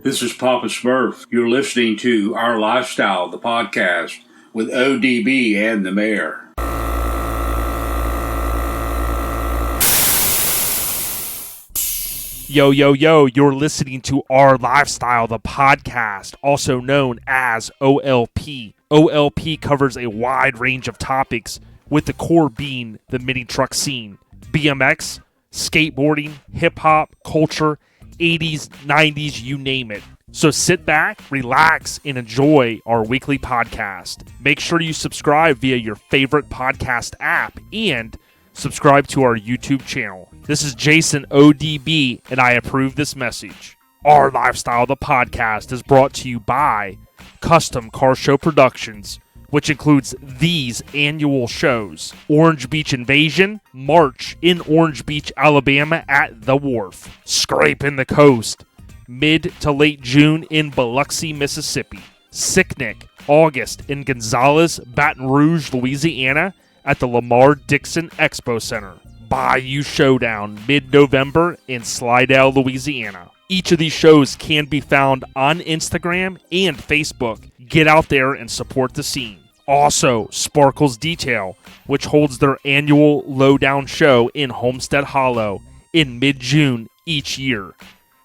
This is Papa Smurf. You're listening to Our Lifestyle, the podcast, with ODB and the Mayor. Yo, you're listening to Our Lifestyle, the podcast, also known as OLP. OLP covers a wide range of topics, with the core being the mini truck scene, BMX, skateboarding, hip-hop, culture, 80s, 90s, you name it. So sit back, relax, and enjoy our weekly podcast. Make sure you subscribe via your favorite podcast app and subscribe to our YouTube channel. This is Jason ODB, and I approve this message. Our Lifestyle, the podcast, is brought to you by Custom Car Show Productions, which includes these annual shows: Orange Beach Invasion, March in Orange Beach, Alabama at the Wharf; Scrapin the Coast, mid to late June in Biloxi, Mississippi; SikNic, August in Gonzales, Baton Rouge, Louisiana at the Lamar Dixon Expo Center; Bayou Showdown, mid-November in Slidell, Louisiana. Each of these shows can be found on Instagram and Facebook. Get out there and support the scene. Also, Sparkles Detail, which holds their annual Lowdown show in Homestead Hollow in mid-June each year.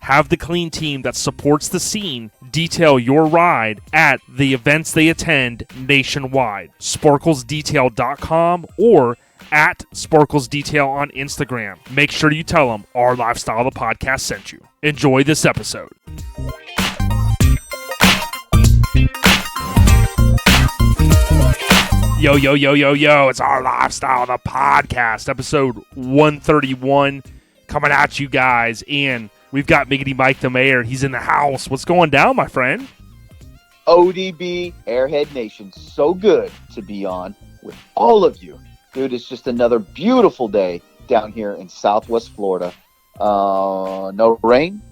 Have the clean team that supports the scene detail your ride at the events they attend nationwide. SparklesDetail.com or at Sparkles Detail on Instagram. Make sure you tell them Our Lifestyle, the podcast, sent you. Enjoy this episode. Yo, it's Our Lifestyle, the podcast, episode 131, coming at you guys, and we've got Miggity Mike the Mayor. He's in the house. What's going down, my friend? ODB, Airhead Nation, so good to be on with all of you. Dude, it's just another beautiful day down here in Southwest Florida. No rain,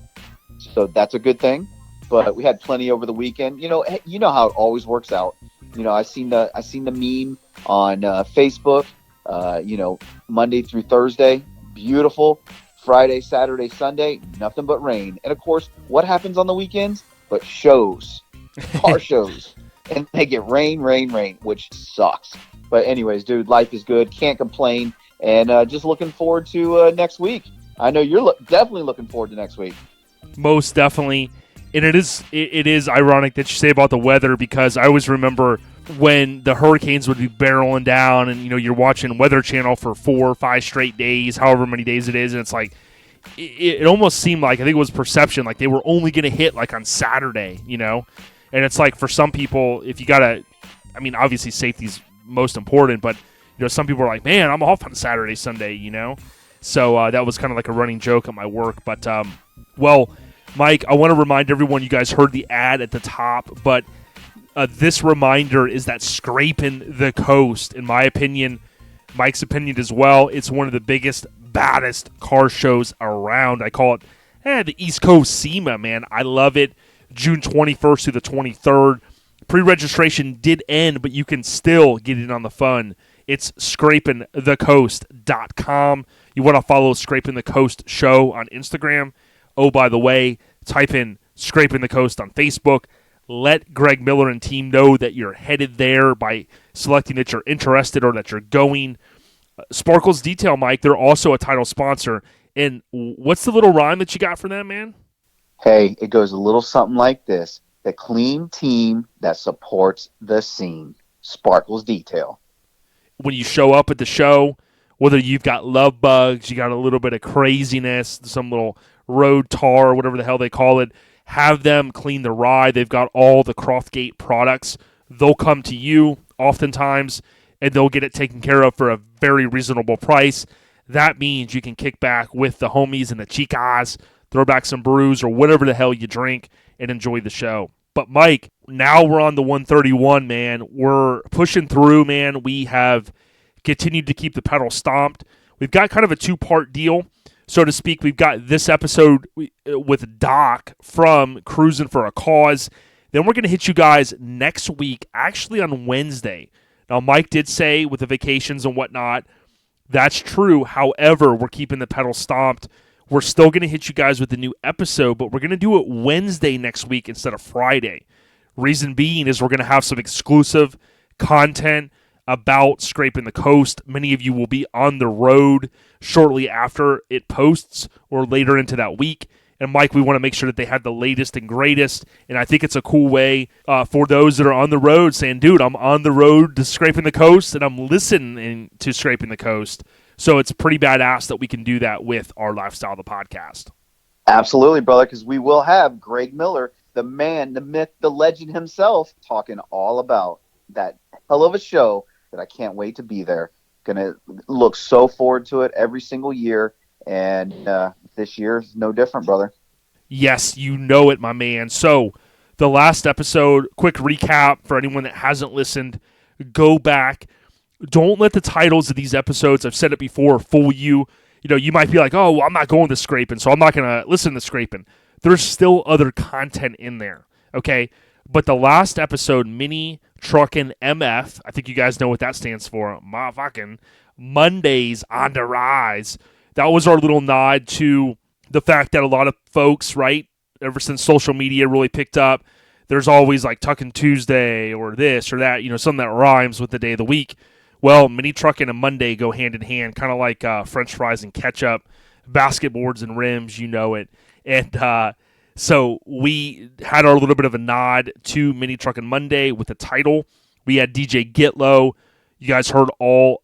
so that's a good thing, but we had plenty over the weekend. You know how it always works out. You know, I seen the meme on Facebook. Monday through Thursday, beautiful. Friday, Saturday, Sunday, nothing but rain. And of course, what happens on the weekends? But shows, car shows, and they get rain, which sucks. But anyways, dude, life is good. Can't complain, and just looking forward to next week. I know you're definitely looking forward to next week. Most definitely. And it is ironic that you say about the weather, because I always remember when the hurricanes would be barreling down, and you're watching Weather Channel for 4 or 5 straight days, however many days it is, and it's like it almost seemed like, I think it was perception, like they were only going to hit like on Saturday, and it's like, for some people, if you gotta, obviously safety's most important, but some people are like, man, I'm off on Saturday, Sunday, so that was kind of like a running joke at my work. But Mike, I want to remind everyone, you guys heard the ad at the top, but this reminder is that Scrapin the Coast, in my opinion, Mike's opinion as well, it's one of the biggest, baddest car shows around. I call it the East Coast SEMA, man. I love it. June 21st through the 23rd. Pre-registration did end, but you can still get in on the fun. It's scrapinthecoast.com. You want to follow Scrapin the Coast Show on Instagram. Oh, by the way, type in Scrapin the Coast on Facebook. Let Greg Miller and team know that you're headed there by selecting that you're interested or that you're going. Sparkles Detail, Mike, they're also a title sponsor. And what's the little rhyme that you got for them, man? Hey, it goes a little something like this. The clean team that supports the scene. Sparkles Detail. When you show up at the show, whether you've got love bugs, you got a little bit of craziness, some little road tar, whatever the hell they call it, have them clean the ride. They've got all the Croftgate products. They'll come to you oftentimes, and they'll get it taken care of for a very reasonable price. That means you can kick back with the homies and the chicas, throw back some brews or whatever the hell you drink, and enjoy the show. But Mike, now we're on the 131, man. We're pushing through, man. We have continued to keep the pedal stomped. We've got kind of a 2-part deal, so to speak. We've got this episode with Doc from Cruisin For A Cause. Then we're going to hit you guys next week, actually on Wednesday. Now, Mike did say with the vacations and whatnot, that's true. However, we're keeping the pedal stomped we're still going to hit you guys with a new episode, but we're going to do it Wednesday next week instead of Friday. Reason being is we're going to have some exclusive content about Scrapin the Coast. Many of you will be on the road shortly after it posts or later into that week. And Mike, we want to make sure that they have the latest and greatest. And I think it's a cool way for those that are on the road saying, dude, I'm on the road to Scrapin the Coast and I'm listening to Scrapin the Coast. So it's pretty badass that we can do that with our Lifestyle, the podcast. Absolutely, brother, because we will have Greg Miller, the man, the myth, the legend himself, talking all about that hell of a show that I can't wait to be there. Gonna look so forward to it every single year, and this year is no different, brother. Yes, you know it, my man. So the last episode, quick recap for anyone that hasn't listened, go back. Don't let the titles of these episodes, I've said it before, fool you. You know, you might be like, oh, well, I'm not going to Scrapin, so I'm not going to listen to Scrapin. There's still other content in there, okay? But the last episode, Mini Truckin' MF, I think you guys know what that stands for, motherfucking Mondays on the Rise. That was our little nod to the fact that a lot of folks, right, ever since social media really picked up, there's always like Tuckin' Tuesday or this or that, you know, something that rhymes with the day of the week. Well, Mini Truckin' and Monday go hand in hand, kind of like French fries and ketchup, basketboards and rims, you know it. And so we had our little bit of a nod to Mini Truckin' Monday with the title. We had DJ Gitlow. You guys heard all,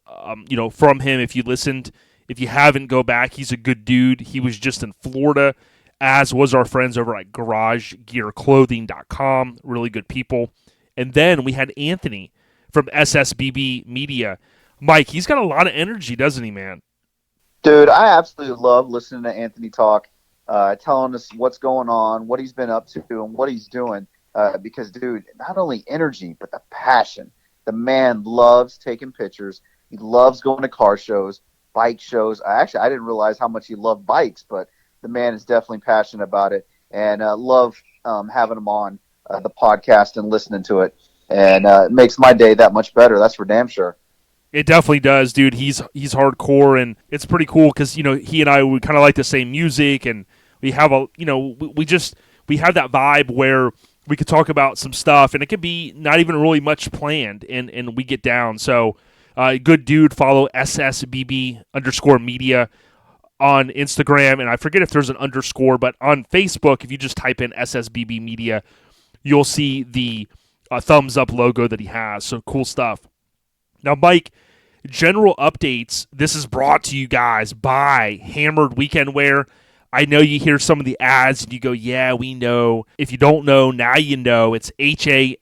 from him if you listened. If you haven't, go back. He's a good dude. He was just in Florida, as was our friends over at GarageGearClothing.com. Really good people. And then we had Anthony from SSBB Media. Mike, he's got a lot of energy, doesn't he, man? Dude, I absolutely love listening to Anthony talk, telling us what's going on, what he's been up to, and what he's doing. Because, dude, not only energy, but the passion. The man loves taking pictures. He loves going to car shows, bike shows. I didn't realize how much he loved bikes, but the man is definitely passionate about it. And love having him on the podcast and listening to it. And it makes my day that much better. That's for damn sure. It definitely does, dude. He's hardcore, and it's pretty cool because, you know, he and I, we kind of like the same music, and we have we have that vibe where we could talk about some stuff, and it could be not even really much planned, and we get down. So, good dude. Follow SSBB_media on Instagram, and I forget if there's an underscore, but on Facebook, if you just type in SSBB Media, you'll see the thumbs up logo that he has. So cool stuff. Now, Mike, general updates. This is brought to you guys by HammerDWeekendWear. I know you hear some of the ads and you go, yeah, we know. If you don't know, now you know. It's HammerD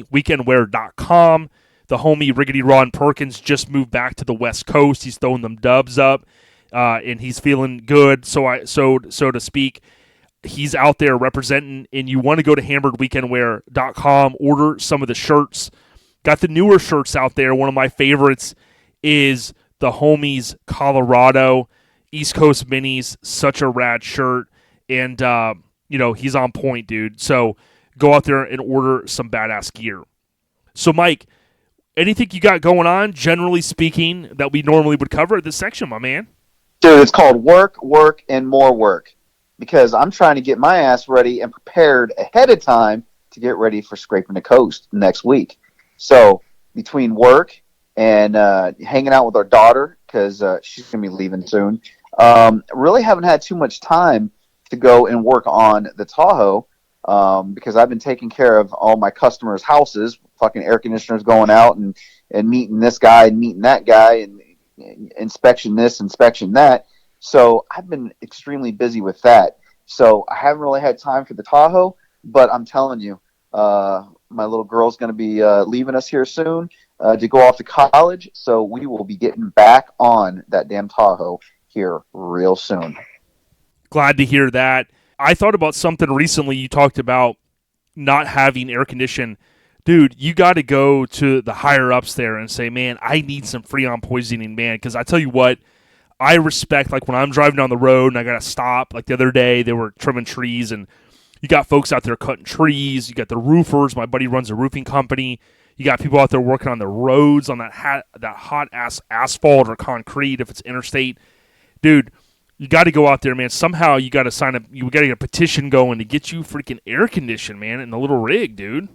weekendwear.com. The homie Riggedy Ron Perkins just moved back to the West Coast. He's throwing them dubs up, and he's feeling good, so to speak. He's out there representing, and you want to go to HammerDWeekendWear.com, order some of the shirts. Got the newer shirts out there. One of my favorites is the homies Colorado East Coast Minis. Such a rad shirt, and he's on point, dude. So go out there and order some badass gear. So, Mike, anything you got going on, generally speaking, that we normally would cover at this section, my man? Dude, it's called Work, Work, and More Work. Because I'm trying to get my ass ready and prepared ahead of time to get ready for Scrapin the Coast next week. So between work and hanging out with our daughter, because she's going to be leaving soon, really haven't had too much time to go and work on the Tahoe because I've been taking care of all my customers' houses, fucking air conditioners going out and meeting this guy and meeting that guy and inspection this, inspection that. So I've been extremely busy with that. So I haven't really had time for the Tahoe, but I'm telling you, my little girl's going to be leaving us here soon to go off to college. So we will be getting back on that damn Tahoe here real soon. Glad to hear that. I thought about something recently. You talked about not having air condition. Dude, you got to go to the higher ups there and say, man, I need some Freon poisoning, man. Because I tell you what, I respect, like when I'm driving down the road and I got to stop, like the other day they were trimming trees and you got folks out there cutting trees. You got the roofers. My buddy runs a roofing company. You got people out there working on the roads on that hot ass asphalt or concrete if it's interstate. Dude, You got to go out there, man. Somehow you got to sign up. You got to get a petition going to get you freaking air conditioned, man, in the little rig, dude.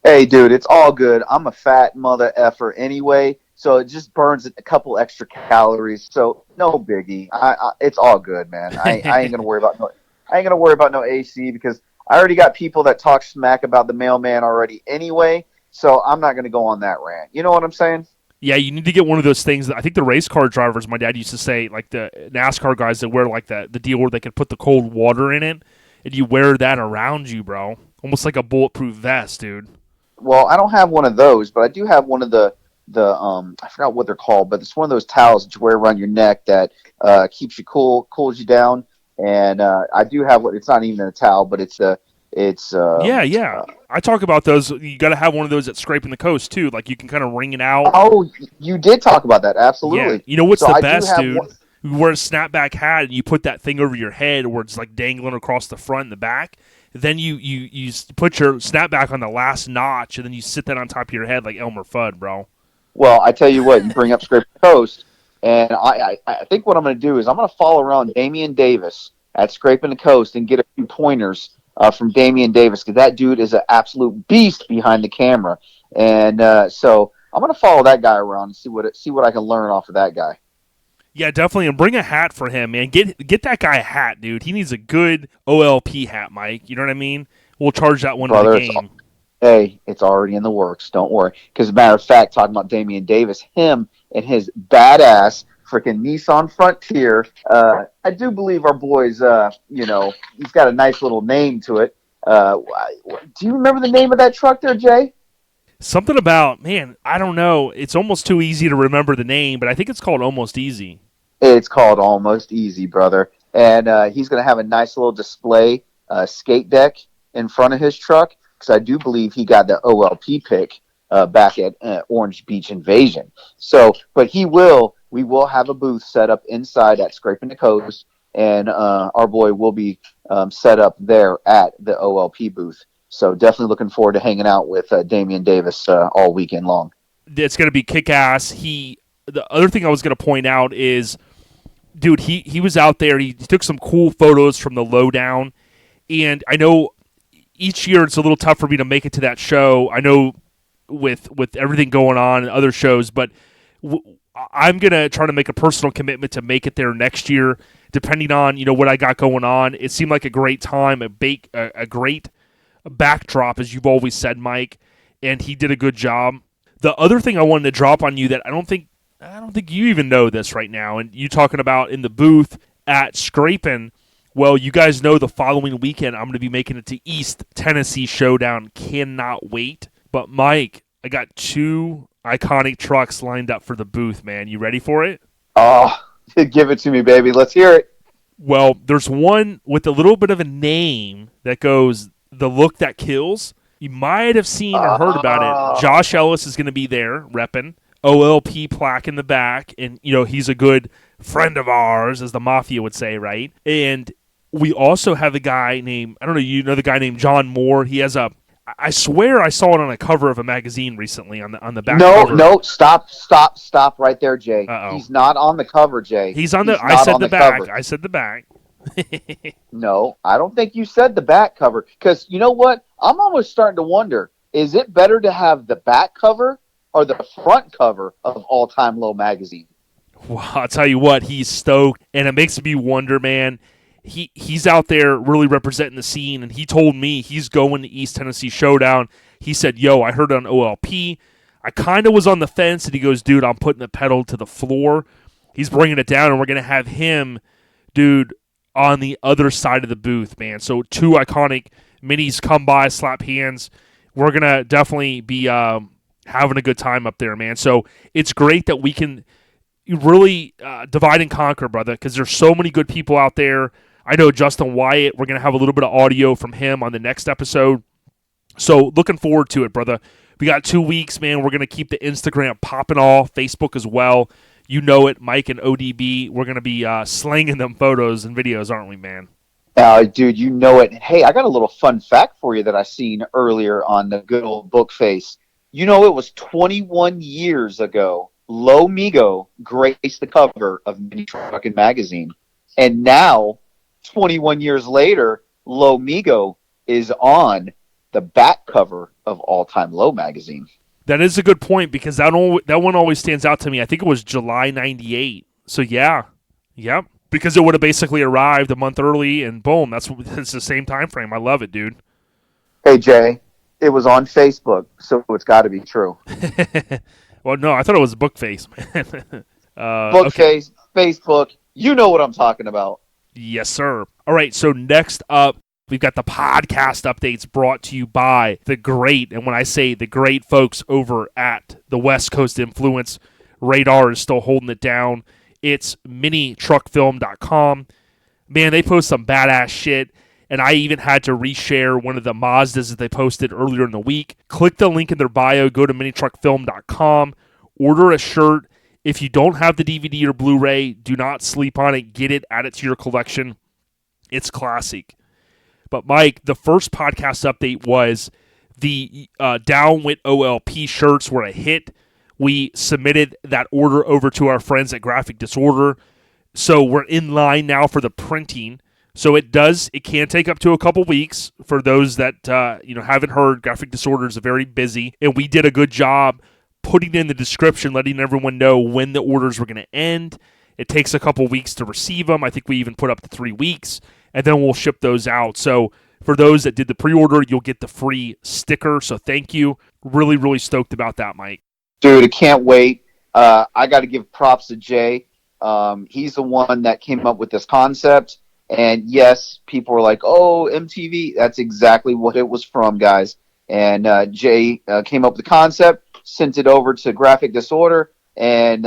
Hey, dude, it's all good. I'm a fat mother effer anyway, so it just burns a couple extra calories. So no biggie. It's all good, man. I ain't gonna worry about no AC because I already got people that talk smack about the mailman already anyway. So I'm not gonna go on that rant. You know what I'm saying? Yeah, you need to get one of those things. I think the race car drivers, my dad used to say, like the NASCAR guys that wear like the deal where they can put the cold water in it, and you wear that around you, bro. Almost like a bulletproof vest, dude. Well, I don't have one of those, but I do have one of the I forgot what they're called, but it's one of those towels that you wear around your neck that keeps you cool, cools you down. And I do have what it's not even a towel, but it's yeah. I talk about those. You got to have one of those at Scrapin the Coast too. Like you can kind of wring it out. Oh, you did talk about that, absolutely. Yeah. You know what's So the I best, do have dude? one. You wear a snapback hat and you put that thing over your head where it's like dangling across the front and the back. Then you put your snapback on the last notch, and then you sit that on top of your head like Elmer Fudd, bro. Well, I tell you what, you bring up Scrapin the Coast, and I think what I'm going to do is I'm going to follow around Damian Davis at Scrapin the Coast and get a few pointers from Damian Davis because that dude is an absolute beast behind the camera, and so I'm going to follow that guy around and see what I can learn off of that guy. Yeah, definitely, and bring a hat for him, man. Get that guy a hat, dude. He needs a good OLP hat, Mike. You know what I mean? We'll charge that one to the game. Hey, it's already in the works. Don't worry. Because, as a matter of fact, talking about Damian Davis, him and his badass freaking Nissan Frontier, I do believe our boys, he's got a nice little name to it. Do you remember the name of that truck there, Jay? Something about, man, I don't know. It's almost too easy to remember the name, but I think it's called Almost Easy. It's called Almost Easy, brother. And he's going to have a nice little display skate deck in front of his truck because I do believe he got the OLP pick back at Orange Beach Invasion. So, but we will have a booth set up inside at Scrapin the Coast, and our boy will be set up there at the OLP booth. So definitely looking forward to hanging out with Damian Davis all weekend long. It's going to be kick-ass. The other thing I was going to point out is, dude, he was out there. He took some cool photos from the lowdown, and I know each year it's a little tough for me to make it to that show. I know with everything going on and other shows, but I'm going to try to make a personal commitment to make it there next year, depending on what I got going on. It seemed like a great time, a great backdrop, as you've always said, Mike, and he did a good job. The other thing I wanted to drop on you that I don't think you even know this right now, and you talking about in the booth at Scrapin. Well, you guys know the following weekend I'm going to be making it to East Tennessee Showdown. Cannot wait. But Mike, I got 2 iconic trucks lined up for the booth, man. You ready for it? Oh, give it to me, baby. Let's hear it. Well, there's one with a little bit of a name that goes The Look That Kills. You might have seen or heard about it. Josh Ellis is going to be there repping. OLP plaque in the back. And, he's a good friend of ours, as the Mafia would say, right? And we also have a guy named, I don't know, the guy named John Moore. He has I swear I saw it on a cover of a magazine recently on the back cover. No, stop right there, Jay. Uh-oh. He's not on the cover, Jay. I said the back. Cover. I said the back. No, I don't think you said the back cover. Because you know what? I'm almost starting to wonder, is it better to have the back cover or the front cover of All Time Low magazine? Well, I'll tell you what, he's stoked, and it makes me wonder, man. He's out there really representing the scene, and he told me he's going to East Tennessee Showdown. He said, yo, I heard it on OLP. I kind of was on the fence, and he goes, dude, I'm putting the pedal to the floor. He's bringing it down, and we're going to have him, dude, on the other side of the booth, man. So 2 iconic minis come by, slap hands. We're going to definitely be having a good time up there, man. So it's great that we can really divide and conquer, brother, because there's so many good people out there. I know Justin Wyatt, we're going to have a little bit of audio from him on the next episode. So looking forward to it, brother. We got 2 weeks, man. We're going to keep the Instagram popping off, Facebook as well. You know it, Mike and ODB. We're going to be slanging them photos and videos, aren't we, man? Dude, you know it. Hey, I got a little fun fact for you that I seen earlier on the good old Bookface. You know, it was 21 years ago, Lo Migo graced the cover of Mini Truckin' Magazine. And now, 21 years later, Low Migo is on the back cover of All Time Low magazine. That is a good point because that one always stands out to me. I think it was July 98. So yeah. Yep. Because it would have basically arrived a month early and boom, it's the same time frame. I love it, dude. Hey, Jay, it was on Facebook, so it's got to be true. Well, no, I thought it was Bookface, man. Bookface, okay. Facebook, you know what I'm talking about. Yes, sir. All right, so next up, we've got the podcast updates brought to you by the great, and when I say the great folks over at the West Coast Influence, Radar is still holding it down. It's minitruckfilm.com. Man, they post some badass shit, and I even had to reshare one of the Mazdas that they posted earlier in the week. Click the link in their bio, go to minitruckfilm.com, order a shirt. If you don't have the DVD or Blu-ray, do not sleep on it. Get it, add it to your collection. It's classic. But Mike, the first podcast update was the Down with OLP shirts were a hit. We submitted that order over to our friends at Graphic Disorder. So we're in line now for the printing. So it can take up to a couple weeks for those that haven't heard. Graphic Disorder is very busy, and we did a good job putting in the description, letting everyone know when the orders were going to end. It takes a couple weeks to receive them. I think we even put up to 3 weeks, and then we'll ship those out. So for those that did the pre-order, you'll get the free sticker. So thank you. Really, really stoked about that, Mike. Dude, I can't wait. I got to give props to Jay. He's the one that came up with this concept. And yes, people were like, oh, MTV. That's exactly what it was from, guys. And Jay came up with the concept, sent it over to Graphic Disorder, and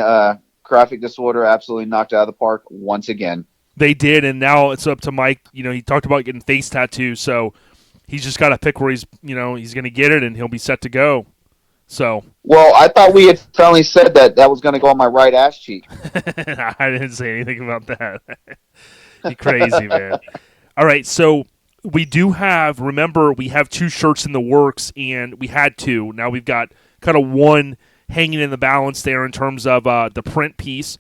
Graphic Disorder absolutely knocked it out of the park once again. They did, and now it's up to Mike. He talked about getting face tattoos, so he's just got to pick where he's going to get it, and he'll be set to go. So, well, I thought we had finally said that was going to go on my right ass cheek. I didn't say anything about that. You crazy, man. All right, so we have 2 shirts in the works, and we had 2. Now we've got kind of one hanging in the balance there in terms of the print piece.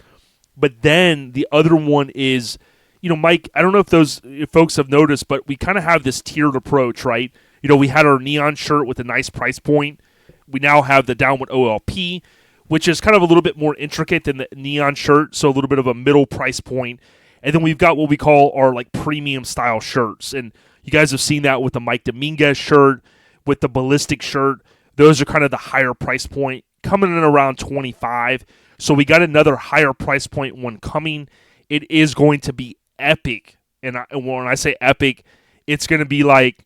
But then the other one is, Mike, I don't know if folks have noticed, but we kind of have this tiered approach, right? We had our neon shirt with a nice price point. We now have the Down with OLP, which is kind of a little bit more intricate than the neon shirt, so a little bit of a middle price point. And then we've got what we call our premium style shirts. And you guys have seen that with the Mike Dominguez shirt, with the Ballistic shirt. Those are kind of the higher price point, coming in around $25. So we got another higher price point one coming. It is going to be epic. And when I say epic, it's going to be like,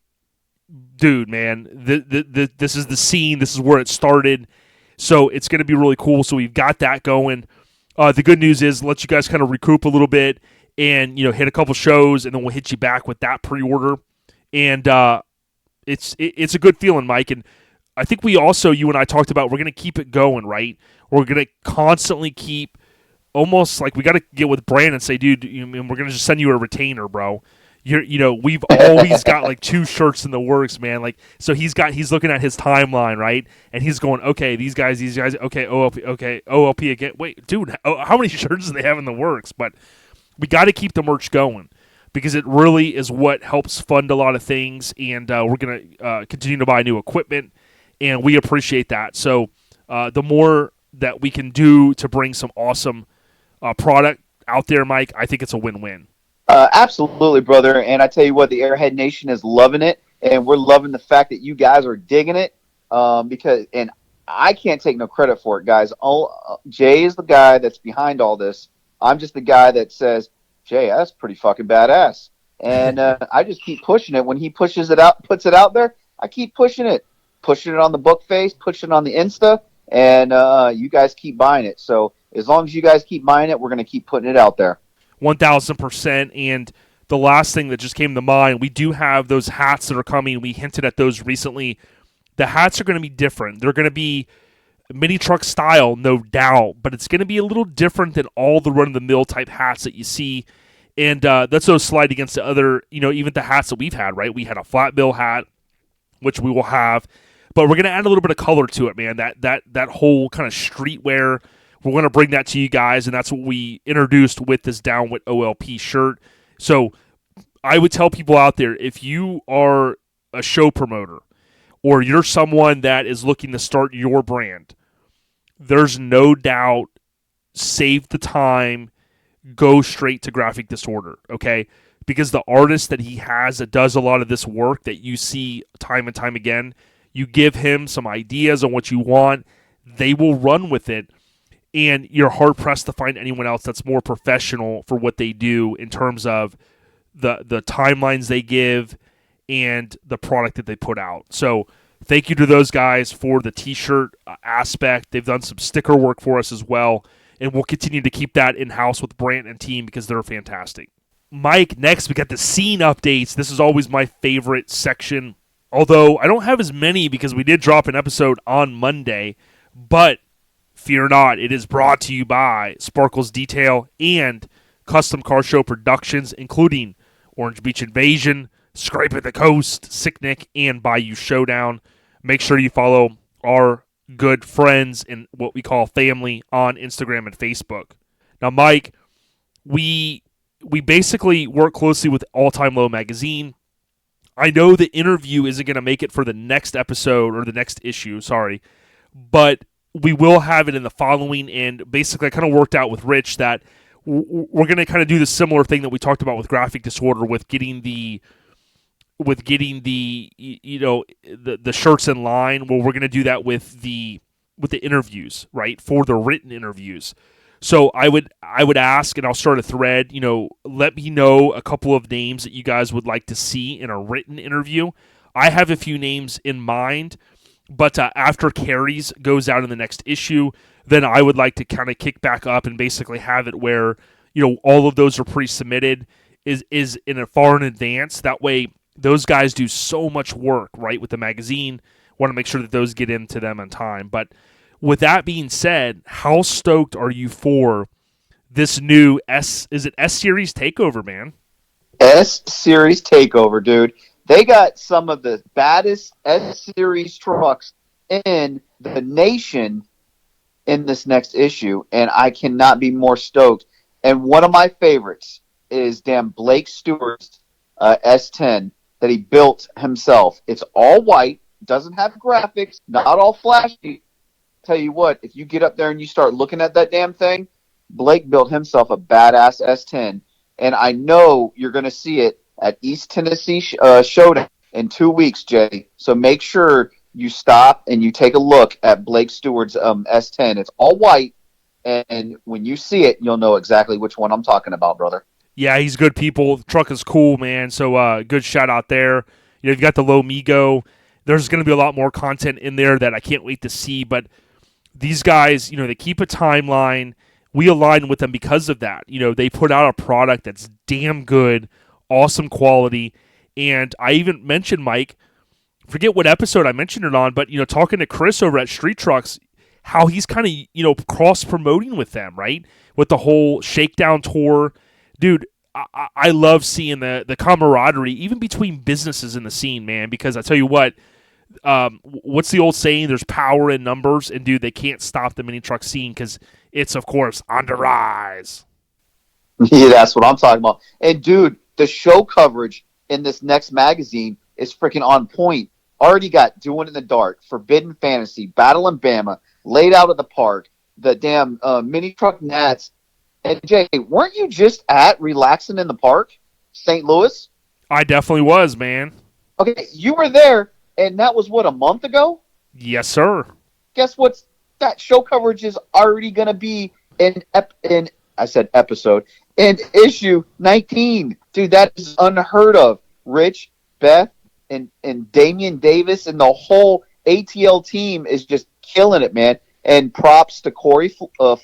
dude, man, this is the scene. This is where it started. So it's going to be really cool. So we've got that going. The good news is let you guys kind of recoup a little bit and, hit a couple shows, and then we'll hit you back with that pre-order. And it's a good feeling, Mike. And I think you and I talked about, we're going to keep it going, right? We're going to constantly keep, almost like we got to get with Brandon and say, dude, we're going to just send you a retainer, bro. We've always got 2 shirts in the works, man. He's looking at his timeline, right? And he's going, okay, these guys, okay, OLP again. Wait, dude, how many shirts do they have in the works? But we got to keep the merch going because it really is what helps fund a lot of things. And we're going to continue to buy new equipment, and we appreciate that. So the more that we can do to bring some awesome product out there, Mike, I think it's a win-win. Absolutely, brother. And I tell you what, the Airhead Nation is loving it, and we're loving the fact that you guys are digging it. Because I can't take no credit for it, guys. Jay is the guy that's behind all this. I'm just the guy that says, Jay, that's pretty fucking badass. And I just keep pushing it. When he pushes it out, puts it out there, I keep pushing it on the book face, pushing it on the Insta, and you guys keep buying it. So as long as you guys keep buying it, we're going to keep putting it out there. 1,000%. And the last thing that just came to mind, we do have those hats that are coming. We hinted at those recently. The hats are going to be different. They're going to be mini truck style, no doubt, but it's going to be a little different than all the run-of-the-mill type hats that you see. And that's no slight against the other, even the hats that we've had, right? We had a flat bill hat, which we will have, but we're going to add a little bit of color to it, man. That whole kind of streetwear we're going to bring that to you guys, and that's what we introduced with this Down with OLP shirt. So I would tell people out there, if you are a show promoter or you're someone that is looking to start your brand, there's no doubt, save the time, go straight to Graphic Disorder, okay? Because the artist that he has that does a lot of this work that you see time and time again, you give him some ideas on what you want, they will run with it, and you're hard-pressed to find anyone else that's more professional for what they do in terms of the timelines they give and the product that they put out. So thank you to those guys for the t-shirt aspect. They've done some sticker work for us as well, and we'll continue to keep that in-house with Brant and team because they're fantastic. Mike, next we got the scene updates. This is always my favorite section, although I don't have as many because we did drop an episode on Monday, but fear not, it is brought to you by Sparkles Detail and Custom Car Show Productions, including Orange Beach Invasion, Scrapin the Most, SikNic, and Bayou Showdown. Make sure you follow our good friends and what we call family on Instagram and Facebook. Now, Mike, we basically work closely with All Time Low magazine. I know the interview isn't going to make it for the next episode or the next issue, but we will have it in the following. And basically, I kind of worked out with Rich that we're going to kind of do the similar thing that we talked about with Graphic Disorder with getting the shirts in line. Well, we're going to do that with the interviews, right? For the written interviews. So I would ask, and I'll start a thread, let me know a couple of names that you guys would like to see in a written interview. I have a few names in mind, but after Carrie's goes out in the next issue, then I would like to kind of kick back up and basically have it where, all of those are pre-submitted is in a far in advance. That way, those guys do so much work, right, with the magazine. Want to make sure that those get into them on time. But with that being said, how stoked are you for this new S-Series takeover, man? S-Series takeover, dude. They got some of the baddest S-Series trucks in the nation in this next issue, and I cannot be more stoked. And one of my favorites is Blake Stewart's S10 that he built himself. It's all white, doesn't have graphics, not all flashy. Tell you what, if you get up there and you start looking at that damn thing, Blake built himself a badass S10, and I know you're going to see it at East Tennessee Showdown in 2 weeks, Jay. So make sure you stop and you take a look at Blake Stewart's S10. It's all white, and when you see it, you'll know exactly which one I'm talking about, brother. Yeah, he's good people. The truck is cool, man. So good shout out there. You've got the Low Migo. There's going to be a lot more content in there that I can't wait to see, but these guys, they keep a timeline. We align with them because of that. They put out a product that's damn good, awesome quality. And I even mentioned, Mike, forget what episode I mentioned it on, but, talking to Chris over at Street Trucks, how he's kind of, cross-promoting with them, right? With the whole Shakedown tour. Dude, I love seeing the camaraderie, even between businesses in the scene, man, because I tell you what, what's the old saying? There's power in numbers, and dude, they can't stop the mini truck scene because it's, of course, on the rise. Yeah, that's what I'm talking about. And dude, the show coverage in this next magazine is freaking on point. Already got Doing in the Dark, Forbidden Fantasy, Battle in Bama, Laid Out of the Park, the damn mini truck Nats. And Jay, weren't you just at Relaxin in the Park, St. Louis? I definitely was, man. Okay, you were there. And that was, a month ago? Yes, sir. Guess what? That show coverage is already going to be in issue 19. Dude, that is unheard of. Rich, Beth, and Damian Davis and the whole ATL team is just killing it, man. And props to Corey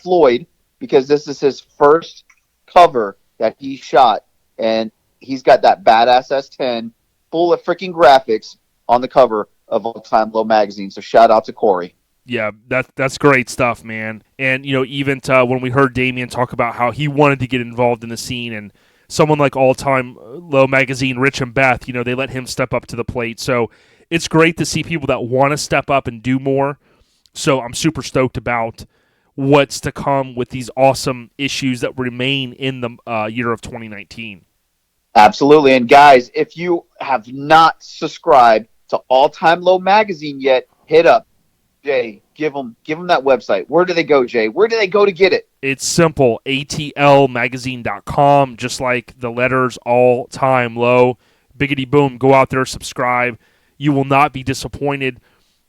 Floyd, because this is his first cover that he shot. And he's got that badass S10 full of freaking graphics on the cover of All Time Low magazine. So shout out to Corey. Yeah, that's great stuff, man. And, even when we heard Damian talk about how he wanted to get involved in the scene, and someone like All Time Low magazine, Rich and Beth, they let him step up to the plate. So it's great to see people that want to step up and do more. So I'm super stoked about what's to come with these awesome issues that remain in the year of 2019. Absolutely. And guys, if you have not subscribed to All Time Low magazine yet, hit up Jay. Give them that website. Where do they go, Jay? Where do they go to get it? It's simple, atlmagazine.com, just like the letters All Time Low. Biggity boom, go out there, subscribe. You will not be disappointed.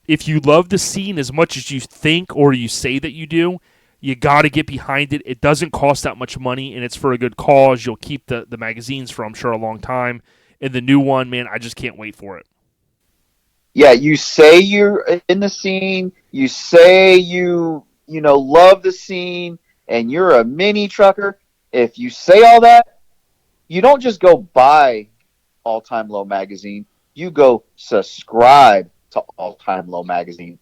If you love the scene as much as you think or you say that you do, you got to get behind it. It doesn't cost that much money, and it's for a good cause. You'll keep the magazines for, I'm sure, a long time. And the new one, man, I just can't wait for it. Yeah, you say you're in the scene. You say you love the scene, and you're a mini trucker. If you say all that, you don't just go buy All Time Low magazine. You go subscribe to All Time Low magazine.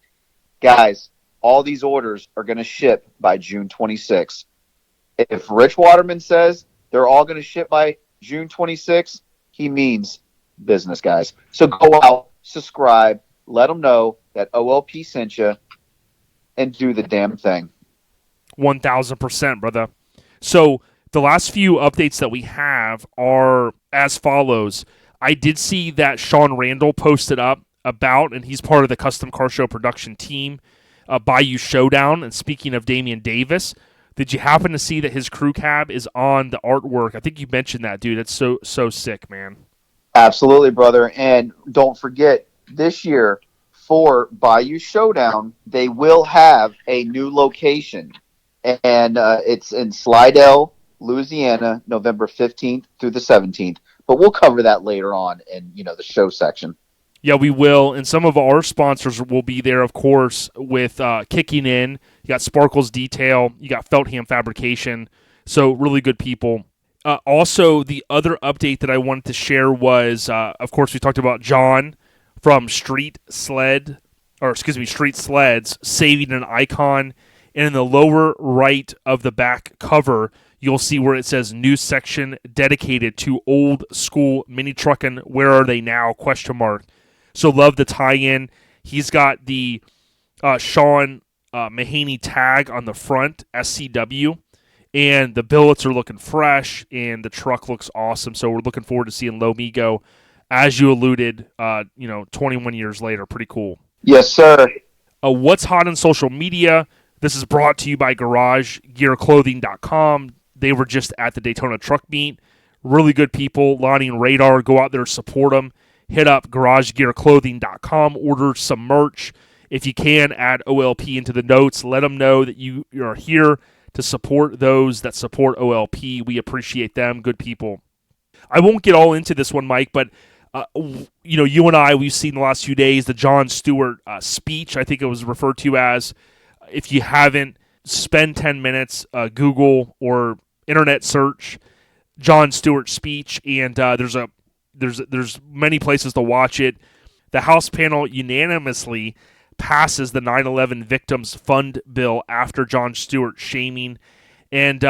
Guys, all these orders are going to ship by June 26th. If Rich Waterman says they're all going to ship by June 26th, he means business, guys. So go out, subscribe, let them know that OLP sent you, and do the damn thing. 1,000%, brother. So the last few updates that we have are as follows. I did see that Sean Randall posted up about, and he's part of the Custom Car Show production team, Bayou Showdown. And speaking of Damian Davis, did you happen to see that his crew cab is on the artwork? I think you mentioned that, dude. It's so sick, man. Absolutely, brother. And don't forget, this year for Bayou Showdown, they will have a new location. And it's in Slidell, Louisiana, November 15th through the 17th. But we'll cover that later on in the show section. Yeah, we will. And some of our sponsors will be there, of course, with Kicking In. You got Sparkles Detail. You got Feltham Fabrication. So really good people. Also, the other update that I wanted to share was, of course, we talked about John from Street Sleds saving an icon. And in the lower right of the back cover, you'll see where it says news section dedicated to old school mini trucking. Where are they now? ? So love the tie-in. He's got the Sean Mahaney tag on the front, SCW, and the billets are looking fresh, and the truck looks awesome. So we're looking forward to seeing Lomigo, as you alluded, 21 years later. Pretty cool. Yes, sir. What's hot on social media? This is brought to you by GarageGearClothing.com. They were just at the Daytona Truck Meet. Really good people. Lonnie and Radar, go out there, support them. Hit up GarageGearClothing.com. Order some merch. If you can, add OLP into the notes. Let them know that you are here to support those that support OLP. We appreciate them. Good people. I won't get all into this one, Mike, but you and I, we've seen the last few days the Jon Stewart speech, I think it was referred to as. If you haven't, spend 10 minutes, Google or internet search Jon Stewart speech, and there's many places to watch it. The House panel unanimously passes the 9/11 Victims Fund bill after Jon Stewart shaming. And,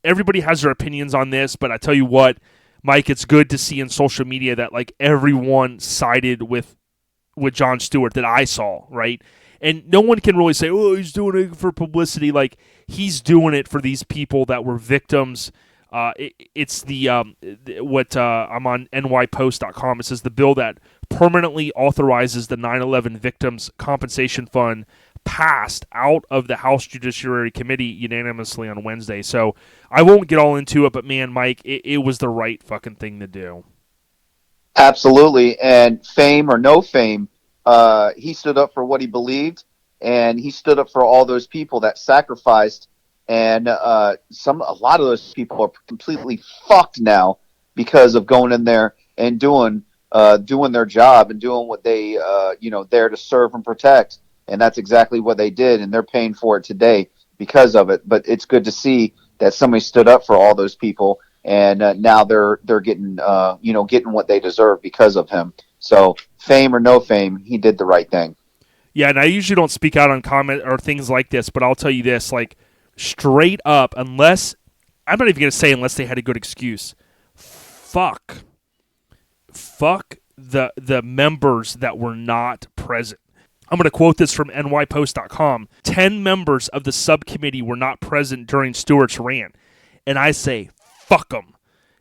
everybody has their opinions on this, but I tell you what, Mike, it's good to see in social media that, like, everyone sided with Jon Stewart that I saw, right? And no one can really say, oh, he's doing it for publicity. Like, he's doing it for these people that were victims. It's what I'm on nypost.com. It says the bill that permanently authorizes the 9/11 Victims Compensation Fund passed out of the House Judiciary Committee unanimously on Wednesday. So I won't get all into it, but man, Mike, it was the right fucking thing to do. Absolutely. And fame or no fame, he stood up for what he believed, and he stood up for all those people that sacrificed. And a lot of those people are completely fucked now because of going in there and doing their job and doing what they there to serve and protect. And that's exactly what they did, and they're paying for it today because of it. But it's good to see that somebody stood up for all those people, and now they're getting getting what they deserve because of him. So fame or no fame, he did the right thing. Yeah, and I usually don't speak out on comment or things like this, but I'll tell you this, like, straight up, unless I'm not even going to say unless they had a good excuse, fuck the members that were not present. I'm going to quote this from nypost.com. 10 members of the subcommittee were not present during Stewart's rant. And I say, fuck them.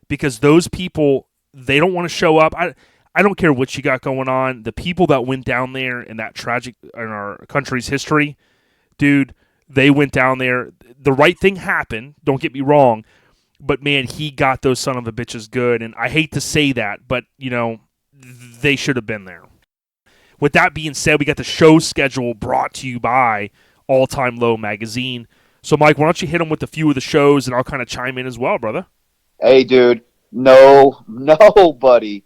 Because those people, they don't want to show up. I don't care what you got going on. The people that went down there in that tragic, in our country's history, dude, they went down there. The right thing happened. Don't get me wrong. But, man, he got those son of a bitches good. And I hate to say that, but, you know, they should have been there. With that being said, we got the show schedule brought to you by All Time Low Magazine. So, Mike, why don't you hit them with a few of the shows, and I'll kind of chime in as well, brother. Hey, dude, nobody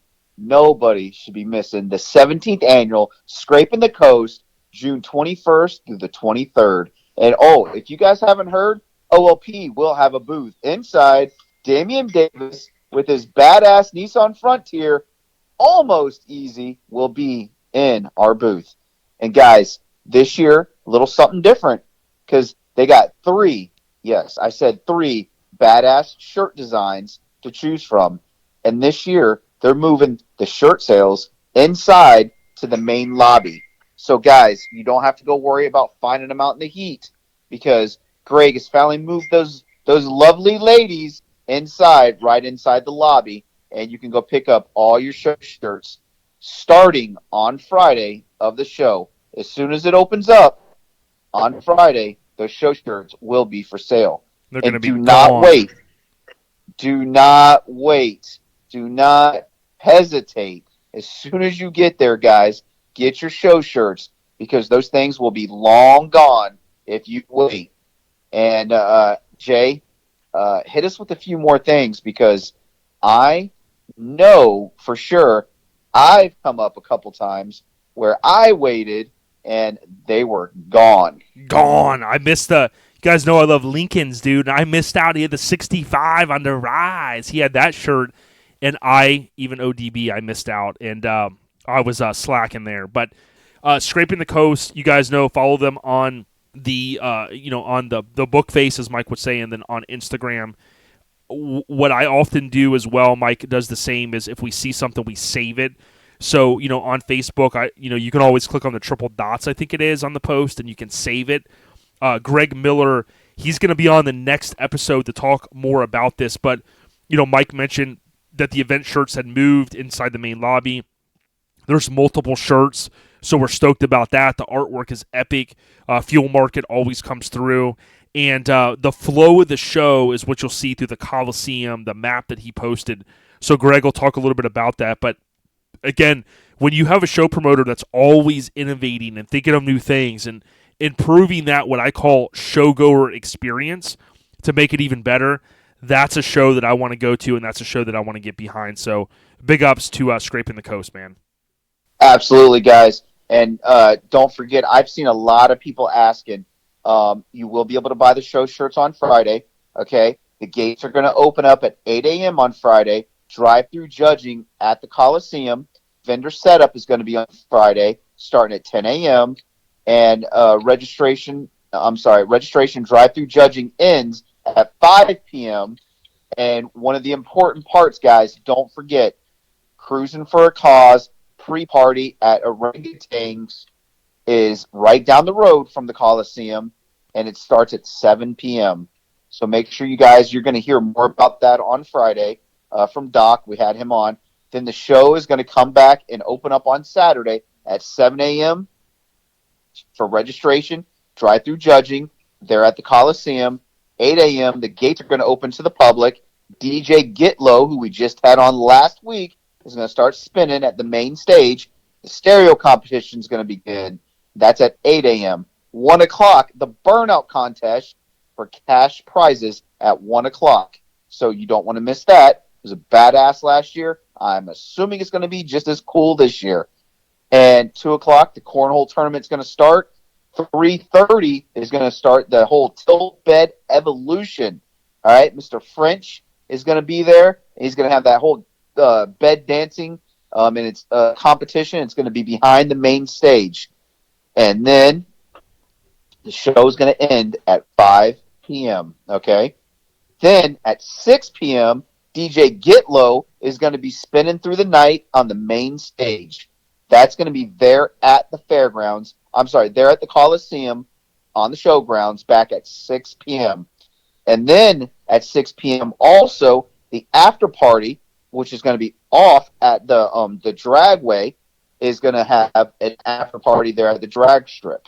should be missing the 17th annual Scrapin the Coast, June 21st through the 23rd. And, if you guys haven't heard, OLP will have a booth inside. Damian Davis with his badass Nissan Frontier, Almost Easy, will be in our booth. And guys, this year, a little something different, because they got three badass shirt designs to choose from. And this year, they're moving the shirt sales inside to the main lobby. So guys, you don't have to go worry about finding them out in the heat, because Greg has finally moved those lovely ladies right inside the lobby, and you can go pick up all your show shirts starting on Friday of the show. As soon as it opens up on Friday, those show shirts will be for sale. They're going to be gone. Do not wait. Do not hesitate. As soon as you get there, guys, get your show shirts, because those things will be long gone if you wait. And Jay, hit us with a few more things, because I know for sure I've come up a couple times where I waited and they were gone. I missed you guys know I love Lincoln's, dude. And I missed out. He had the 65 on the rise. He had that shirt, and even ODB, I missed out, and I was slacking there. But Scrapin the Coast, you guys know, follow them on the on the book face, as Mike would say, and then on Instagram. What I often do as well, Mike does the same, is if we see something, we save it. So, on Facebook, you can always click on the triple dots, I think it is, on the post, and you can save it. Greg Miller, he's going to be on the next episode to talk more about this. But, Mike mentioned that the event shirts had moved inside the main lobby. There's multiple shirts, so we're stoked about that. The artwork is epic. Fuel Market always comes through. And the flow of the show is what you'll see through the Coliseum, the map that he posted. So Greg will talk a little bit about that. But again, when you have a show promoter that's always innovating and thinking of new things and improving that, what I call showgoer experience, to make it even better, that's a show that I want to go to, and that's a show that I want to get behind. So big ups to Scrapin the Coast, man. Absolutely, guys. And don't forget, I've seen a lot of people asking, you will be able to buy the show shirts on Friday, okay? The gates are going to open up at 8 a.m. on Friday. Drive-through judging at the Coliseum. Vendor setup is going to be on Friday, starting at 10 a.m. And registration drive-through judging ends at 5 p.m. And one of the important parts, guys, don't forget, Cruisin For A Cause pre-party at Orangutans is right down the road from the Coliseum, and it starts at 7 p.m. So make sure you're going to hear more about that on Friday from Doc. We had him on. Then the show is going to come back and open up on Saturday at 7 a.m. for registration, drive-through judging. They're at the Coliseum. 8 a.m., the gates are going to open to the public. DJ Gitlow, who we just had on last week, is going to start spinning at the main stage. The stereo competition is going to begin. That's at 8 a.m. 1 o'clock, the Burnout Contest for cash prizes at 1 o'clock. So you don't want to miss that. It was a badass last year. I'm assuming it's going to be just as cool this year. And 2 o'clock, the Cornhole Tournament is going to start. 3:30 is going to start the whole Tilt Bed Evolution. All right, Mr. French is going to be there. He's going to have that whole bed dancing and it's competition. It's going to be behind the main stage. And then the show is going to end at 5 p.m., okay? Then at 6 p.m., DJ Gitlow is going to be spinning through the night on the main stage. That's going to be there at the Fairgrounds I'm sorry, they're at the Coliseum on the showgrounds back at 6 p.m. And then at 6 p.m. also the after party, which is going to be off at the dragway, is going to have an after party there at the drag strip.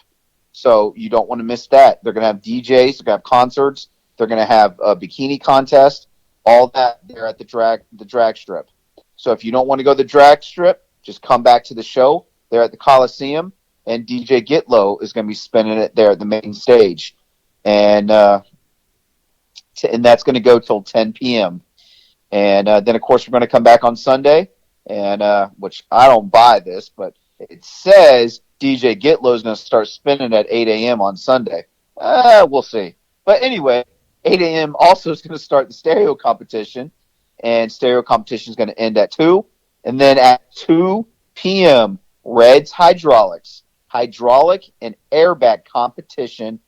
So you don't want to miss that. They're going to have DJs, they're going to have concerts, they're going to have a bikini contest, all that there at the drag strip. So if you don't want to go to the drag strip, just come back to the show. They're at the Coliseum, and DJ Gitlow is going to be spinning it there at the main stage. And that's going to go till 10 p.m. And then, of course, we're going to come back on Sunday, and which I don't buy this, but it says DJ Gitlow is going to start spinning at 8 a.m. on Sunday. We'll see. But anyway, 8 a.m. also is going to start the stereo competition, and stereo competition is going to end at 2. And then at 2 p.m., Red's Hydraulic and Airbag Competition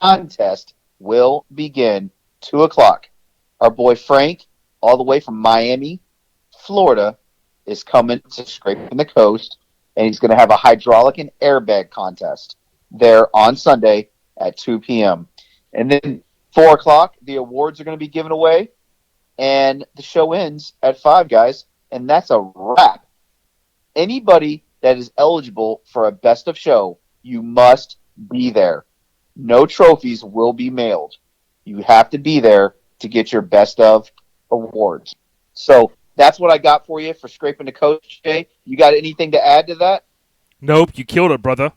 Contest will begin. 2 o'clock. Our boy Frank, all the way from Miami, Florida, is coming to Scrapin the Coast, and he's going to have a hydraulic and airbag contest there on Sunday at 2 p.m. And then 4 o'clock, the awards are going to be given away, and the show ends at 5, guys, and that's a wrap. Anybody that is eligible for a best of show, you must be there. No trophies will be mailed. You have to be there to get your best of awards. So that's what I got for you for Scrapin the Coast, Jay. You got anything to add to that? Nope, you killed it, brother.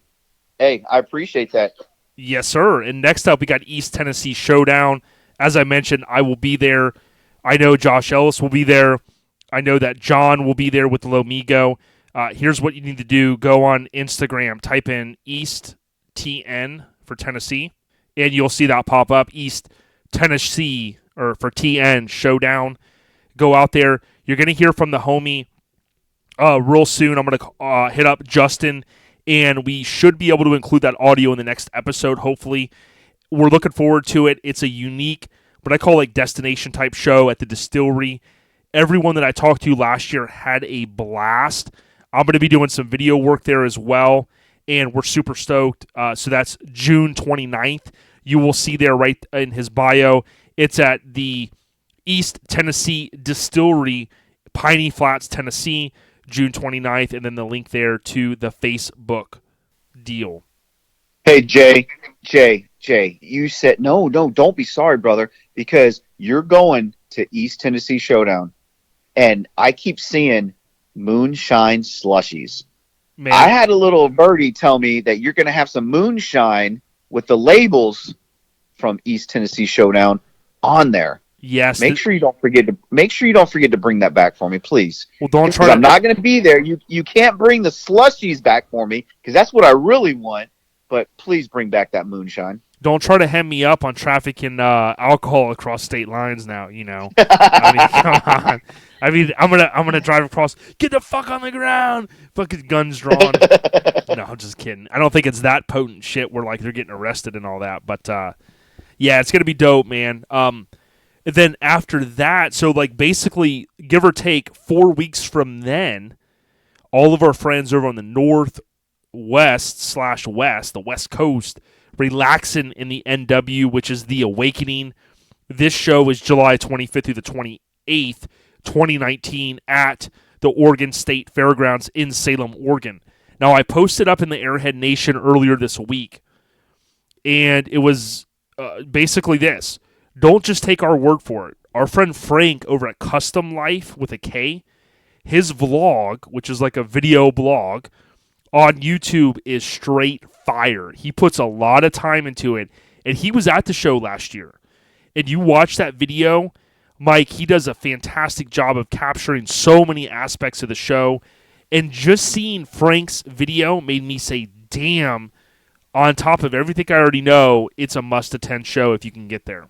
Hey, I appreciate that. Yes, sir. And next up, we got East Tennessee Showdown. As I mentioned, I will be there. I know Josh Ellis will be there. I know that John will be there with Lomigo. Here's what you need to do. Go on Instagram. Type in East TN for Tennessee, and you'll see that pop up. East Tennessee, or for TN, Showdown. Go out there. You're going to hear from the homie real soon. I'm going to hit up Justin, and we should be able to include that audio in the next episode, hopefully. We're looking forward to it. It's a unique, what I call like destination type show at the Distillery. Everyone that I talked to last year had a blast. I'm going to be doing some video work there as well, and we're super stoked. So that's June 29th. You will see there right in his bio. It's at the East Tennessee Distillery, Piney Flats, Tennessee, June 29th, and then the link there to the Facebook deal. Hey, Jay, you said, no, don't be sorry, brother, because you're going to East Tennessee Showdown, and I keep seeing moonshine slushies. Man. I had a little birdie tell me that you're going to have some moonshine with the labels from East Tennessee Showdown on there. Yes. Make sure you don't forget to bring that back for me, please. Well, don't try. I'm not going to be there. You can't bring the slushies back for me because that's what I really want. But please bring back that moonshine. Don't try to hem me up on trafficking alcohol across state lines now, you know. I mean, come on. I mean, I'm gonna drive across. Get the fuck on the ground. Fucking guns drawn. No, I'm just kidding. I don't think it's that potent shit where like they're getting arrested and all that. But yeah, it's gonna be dope, man. And then after that, so like basically, give or take 4 weeks from then, all of our friends over on the northwest/west, the West Coast, Relaxin in the NW, which is the Awakening. This show is July 25th through the 28th, 2019, at the Oregon State Fairgrounds in Salem, Oregon. Now, I posted up in the Airhead Nation earlier this week, and it was basically this. Don't just take our word for it. Our friend Frank over at Custom Life with a K, his vlog, which is like a video blog, on YouTube is straight fire. He puts a lot of time into it, and he was at the show last year. And you watch that video, Mike, he does a fantastic job of capturing so many aspects of the show. And just seeing Frank's video made me say, damn, on top of everything I already know, it's a must-attend show if you can get there.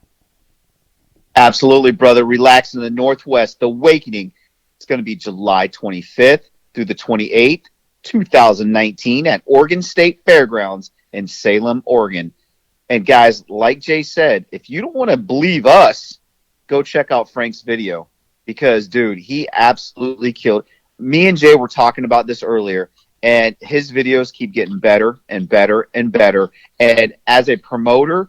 Absolutely, brother. Relax in the Northwest. The Awakening. It's going to be July 25th through the 28th, 2019 at Oregon State Fairgrounds in Salem, Oregon. And guys, like Jay said, if you don't want to believe us, go check out Frank's video because, dude, he absolutely killed. Me and Jay were talking about this earlier, and his videos keep getting better and better and better. And as a promoter,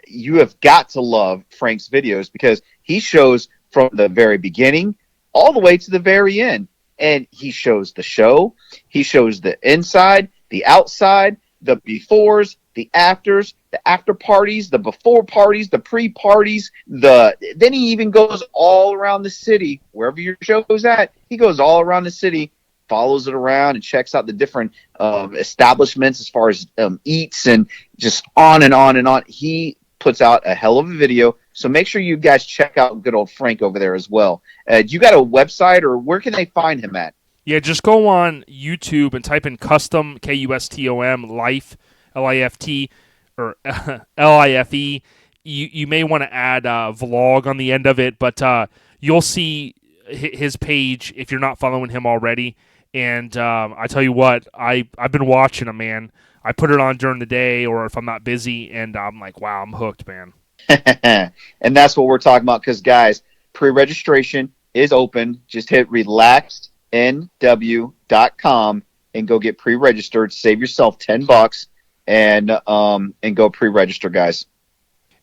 you have got to love Frank's videos because he shows from the very beginning all the way to the very end. And he shows the show, he shows the inside, the outside, the befores, the afters, the after parties, the before parties, the pre-parties. Then he even goes all around the city, wherever your show is at. He goes all around the city, follows it around, and checks out the different establishments as far as eats and just on and on and on. He puts out a hell of a video. So make sure you guys check out good old Frank over there as well. You got a website, or where can they find him at? Yeah, just go on YouTube and type in custom, Custom, life, Lift, or Life. You may want to add vlog on the end of it, but you'll see his page if you're not following him already. And I tell you what, I've been watching him, man. I put it on during the day or if I'm not busy, and I'm like, wow, I'm hooked, man. And that's what we're talking about because, guys, pre-registration is open. Just hit relaxnw.com and go get pre-registered. Save yourself $10 and go pre-register, guys.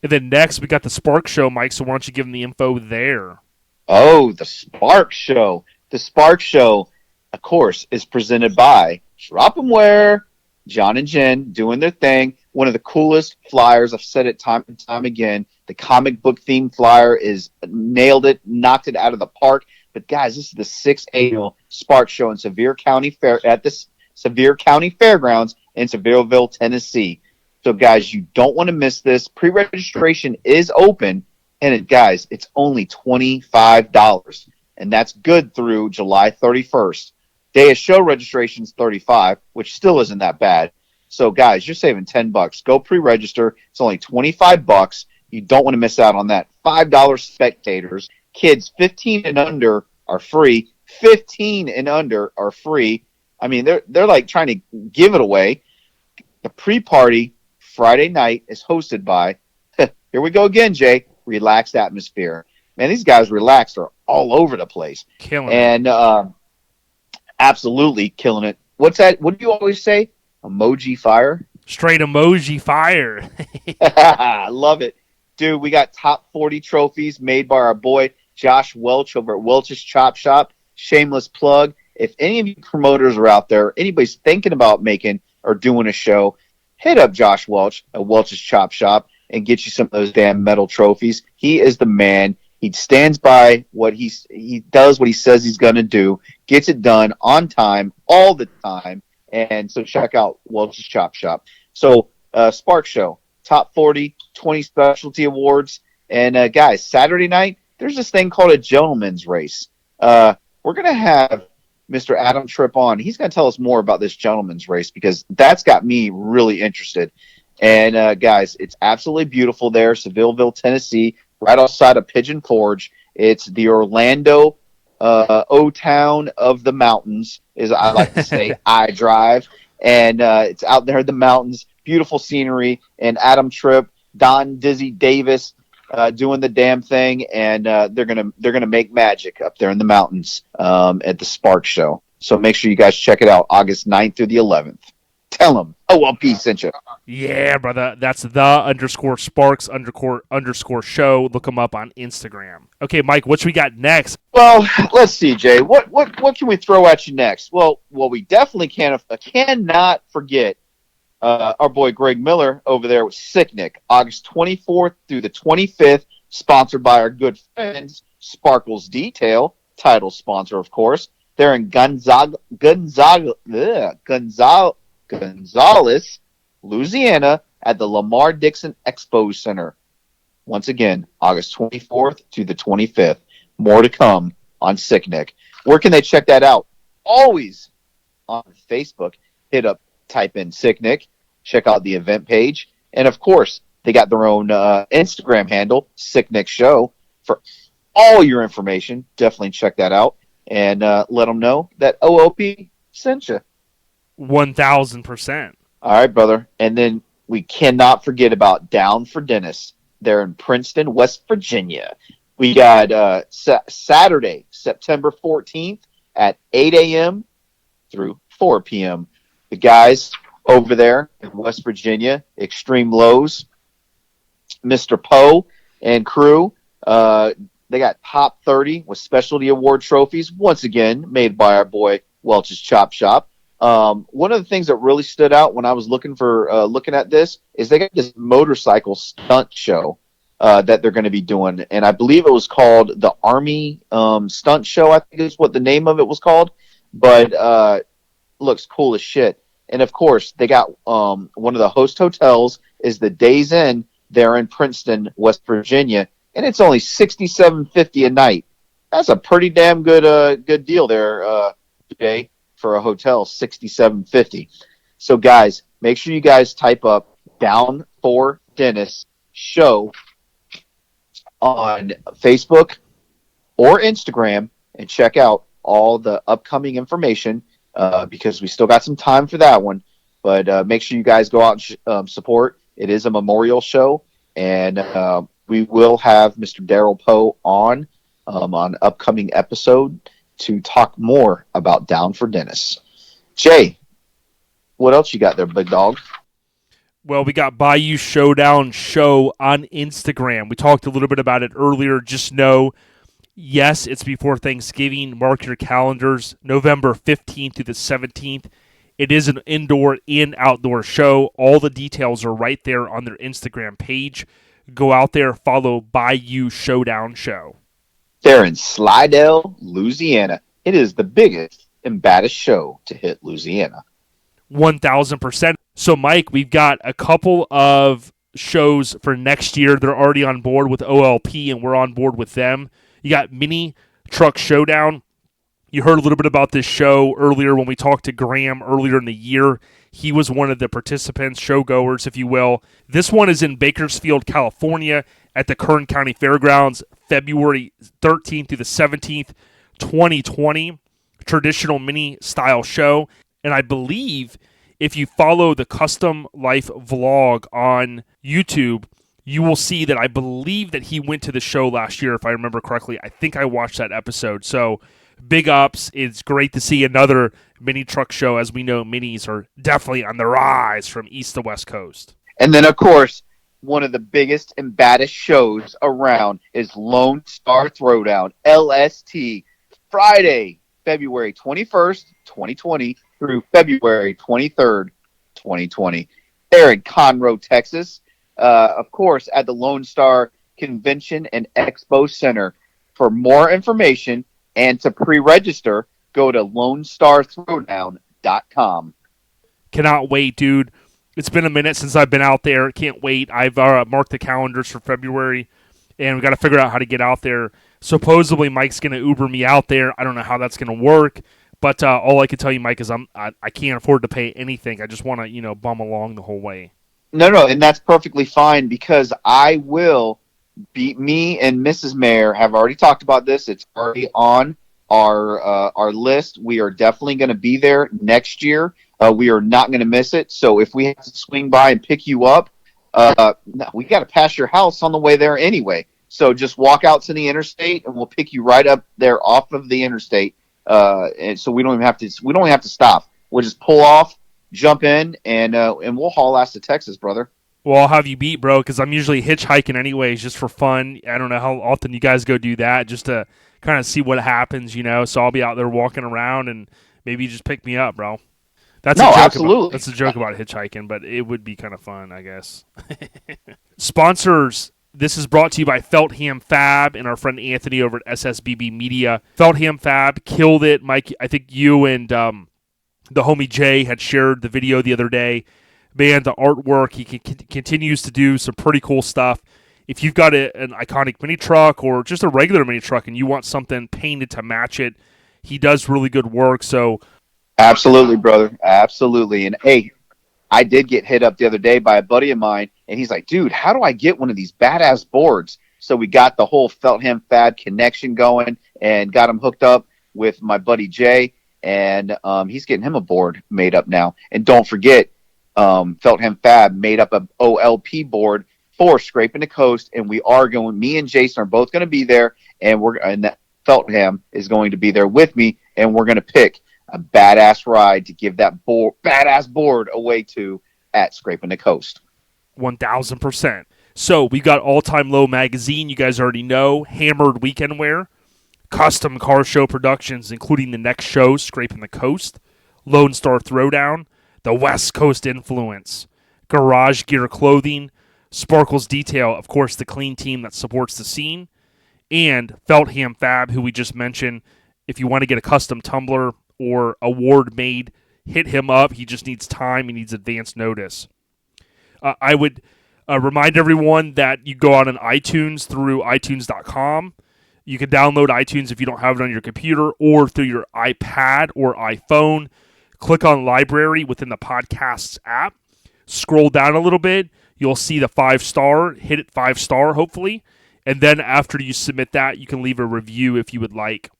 And then next, we got the Spark Show, Mike, so why don't you give them the info there? Oh, the Spark Show. The Spark Show, of course, is presented by Scrapin Wear, John and Jen doing their thing. One of the coolest flyers. I've said it time and time again. The comic book themed flyer is nailed it, knocked it out of the park. But guys, this is the 6th annual Spark Show in Sevier County at the Sevier County Fairgrounds in Sevierville, Tennessee. So guys, you don't want to miss this. Pre-registration is open, and guys, it's only $25, and that's good through July 31st. Day of show registration is $35, which still isn't that bad. So, guys, you're saving $10. Go pre-register. It's only $25. You don't want to miss out on that. $5 spectators. Kids 15 and under are free. 15 and under are free. I mean, they're like trying to give it away. The pre-party Friday night is hosted by, here we go again, Jay, Relaxed Atmosphere. Man, these guys relaxed are all over the place. Killing it. And absolutely killing it. What's that? What do you always say? Emoji fire? Straight emoji fire. I love it. Dude, we got top 40 trophies made by our boy Josh Welch over at Welch's Chop Shop. Shameless plug. If any of you promoters are out there, anybody's thinking about making or doing a show, hit up Josh Welch at Welch's Chop Shop and get you some of those damn metal trophies. He is the man. He stands by what he does what he says he's going to do, gets it done on time, all the time. And so check out Welch's Chop Shop. So Spark Show, top 40, 20 specialty awards. And guys, Saturday night, there's this thing called a gentleman's race. We're going to have Mr. Adam Tripp on. He's going to tell us more about this gentleman's race because that's got me really interested. And guys, it's absolutely beautiful there, Sevierville, Tennessee, right outside of Pigeon Forge. It's the Orlando O-Town of the mountains, as I like to say. I drive, and it's out there in the mountains, beautiful scenery, and Adam Tripp, Don Dizzy Davis doing the damn thing, and they're gonna make magic up there in the mountains at the Spark Show. So make sure you guys check it out, August 9th through the 11th. Tell them OLP sent you. Yeah, brother. That's the_Sparks_show. Look them up on Instagram. Okay, Mike, what we got next? Well, let's see, Jay. What can we throw at you next? Well, we definitely cannot forget our boy Greg Miller over there with SikNic, August 24th through the 25th, sponsored by our good friends Sparkles Detail, title sponsor, of course. They're in Gonzales, Louisiana, at the Lamar Dixon Expo Center. Once again, August 24th to the 25th. More to come on SikNic. Where can they check that out? Always on Facebook. Type in SikNic, check out the event page. And of course, they got their own Instagram handle, SikNic Show, for all your information. Definitely check that out and let them know that OOP sent you. 1,000%. All right, brother. And then we cannot forget about Down for Dennis. They're in Princeton, West Virginia. We got Saturday, September 14th at 8 a.m. through 4 p.m. The guys over there in West Virginia, Extreme Lows, Mr. Poe and crew, they got top 30 with specialty award trophies, once again made by our boy Welch's Chop Shop. One of the things that really stood out when I was looking at this is they got this motorcycle stunt show that they're going to be doing, and I believe it was called the Army Stunt Show. I think is what the name of it was called, but looks cool as shit. And of course, they got one of the host hotels is the Days Inn there in Princeton, West Virginia, and it's only $67.50 a night. That's a pretty damn good deal there, Jay, for a hotel, $67.50. So guys, make sure you guys type up Down for Dennis Show on Facebook or Instagram and check out all the upcoming information because we still got some time for that one. But make sure you guys go out and support. It is a memorial show, and we will have Mr. Daryl Poe on upcoming episode to talk more about Down for Dennis. Jay, what else you got there, big dog? Well, we got Bayou Showdown Show on Instagram. We talked a little bit about it earlier. Just know, yes, it's before Thanksgiving. Mark your calendars. November 15th through the 17th. It is an indoor and outdoor show. All the details are right there on their Instagram page. Go out there, follow Bayou Showdown Show. They're in Slidell, Louisiana. It is the biggest and baddest show to hit Louisiana. 1,000%. So, Mike, we've got a couple of shows for next year. They're already on board with OLP, and we're on board with them. You got Mini Truck Showdown. You heard a little bit about this show earlier when we talked to Graham earlier in the year. He was one of the participants, showgoers, if you will. This one is in Bakersfield, California, at the Kern County Fairgrounds, February 13th through the 17th, 2020. Traditional mini-style show. And I believe if you follow the Custom Life vlog on YouTube, you will see that I believe that he went to the show last year, if I remember correctly. I think I watched that episode. So, big ups. It's great to see another mini truck show. As we know, minis are definitely on the rise from east to west coast. And then, of course, one of the biggest and baddest shows around is Lone Star Throwdown, LST, Friday, February 21st, 2020 through February 23rd, 2020. There in Conroe, Texas. Of course, at the Lone Star Convention and Expo Center. For more information and to pre-register, go to LoneStarThrowdown.com. Cannot wait, dude. It's been a minute since I've been out there. Can't wait. I've marked the calendars for February, and we've got to figure out how to get out there. Supposedly, Mike's going to Uber me out there. I don't know how that's going to work, but all I can tell you, Mike, is I can't afford to pay anything. I just want to, bum along the whole way. No, and that's perfectly fine because I will be. Me and Mrs. Mayor have already talked about this. It's already on our list. We are definitely going to be there next year. We are not going to miss it. So if we have to swing by and pick you up, we got to pass your house on the way there anyway. So just walk out to the interstate, and we'll pick you right up there off of the interstate. And so we don't even have to stop. We'll just pull off, jump in, and we'll haul ass to Texas, brother. Well, I'll have you beat, bro, because I'm usually hitchhiking anyways, just for fun. I don't know how often you guys go do that, just to kind of see what happens, So I'll be out there walking around, and maybe you just pick me up, bro. That's absolutely. That's a joke about hitchhiking, but it would be kind of fun, I guess. Sponsors. This is brought to you by Feltham Fab and our friend Anthony over at SSBB Media. Feltham Fab killed it. Mike, I think you and the homie Jay had shared the video the other day. Man, the artwork, he continues to do some pretty cool stuff. If you've got an iconic mini truck or just a regular mini truck and you want something painted to match it, he does really good work. So, absolutely, brother. Absolutely. And hey, I did get hit up the other day by a buddy of mine, and he's like, dude, how do I get one of these badass boards? So we got the whole Feltham Fab connection going and got him hooked up with my buddy Jay, and he's getting him a board made up now. And don't forget, Feltham Fab made up a OLP board for Scrapin the Coast, and we are going, me and Jason are both going to be there, and that Feltham is going to be there with me, and we're going to pick a badass ride to give that badass board away to at Scrapin the Coast. 1,000%. So we got All Time Low magazine, you guys already know, Hammered Weekend Wear, custom car show productions, including the next show, Scrapin the Coast, Lone Star Throwdown, the West Coast Influence, Garage Gear Clothing, Sparkles Detail, of course, the clean team that supports the scene, and Feltham Fab, who we just mentioned. If you want to get a custom tumbler or award made, hit him up. He just needs time. He needs advance notice. I would remind everyone that you go out on iTunes through itunes.com. You can download iTunes if you don't have it on your computer or through your iPad or iPhone. Click on Library within the Podcasts app. Scroll down a little bit. You'll see the 5-star. Hit it 5-star, hopefully. And then after you submit that, you can leave a review if you would like.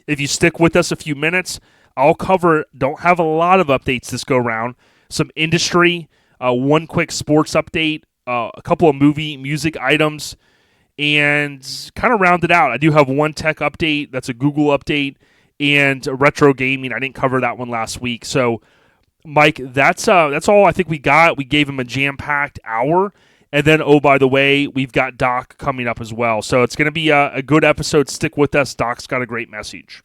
If you stick with us a few minutes, I'll cover, don't have a lot of updates this go round, some industry, one quick sports update, a couple of music items, and kind of round it out. I do have one tech update, that's a Google update, and retro gaming. I didn't cover that one last week. So, Mike, that's all I think we got. We gave him a jam-packed hour. And then, oh, by the way, we've got Doc coming up as well. So it's going to be a good episode. Stick with us. Doc's got a great message.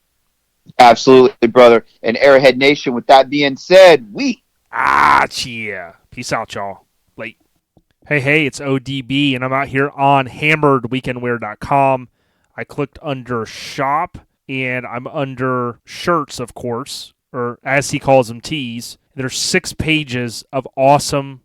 Absolutely, brother. And Airhead Nation, with that being said, cheer. Peace out, y'all. Late. Hey, it's ODB, and I'm out here on HammerDWeekendWear.com. I clicked under Shop, and I'm under Shirts, of course, or as he calls them, tees. There's 6 pages of awesome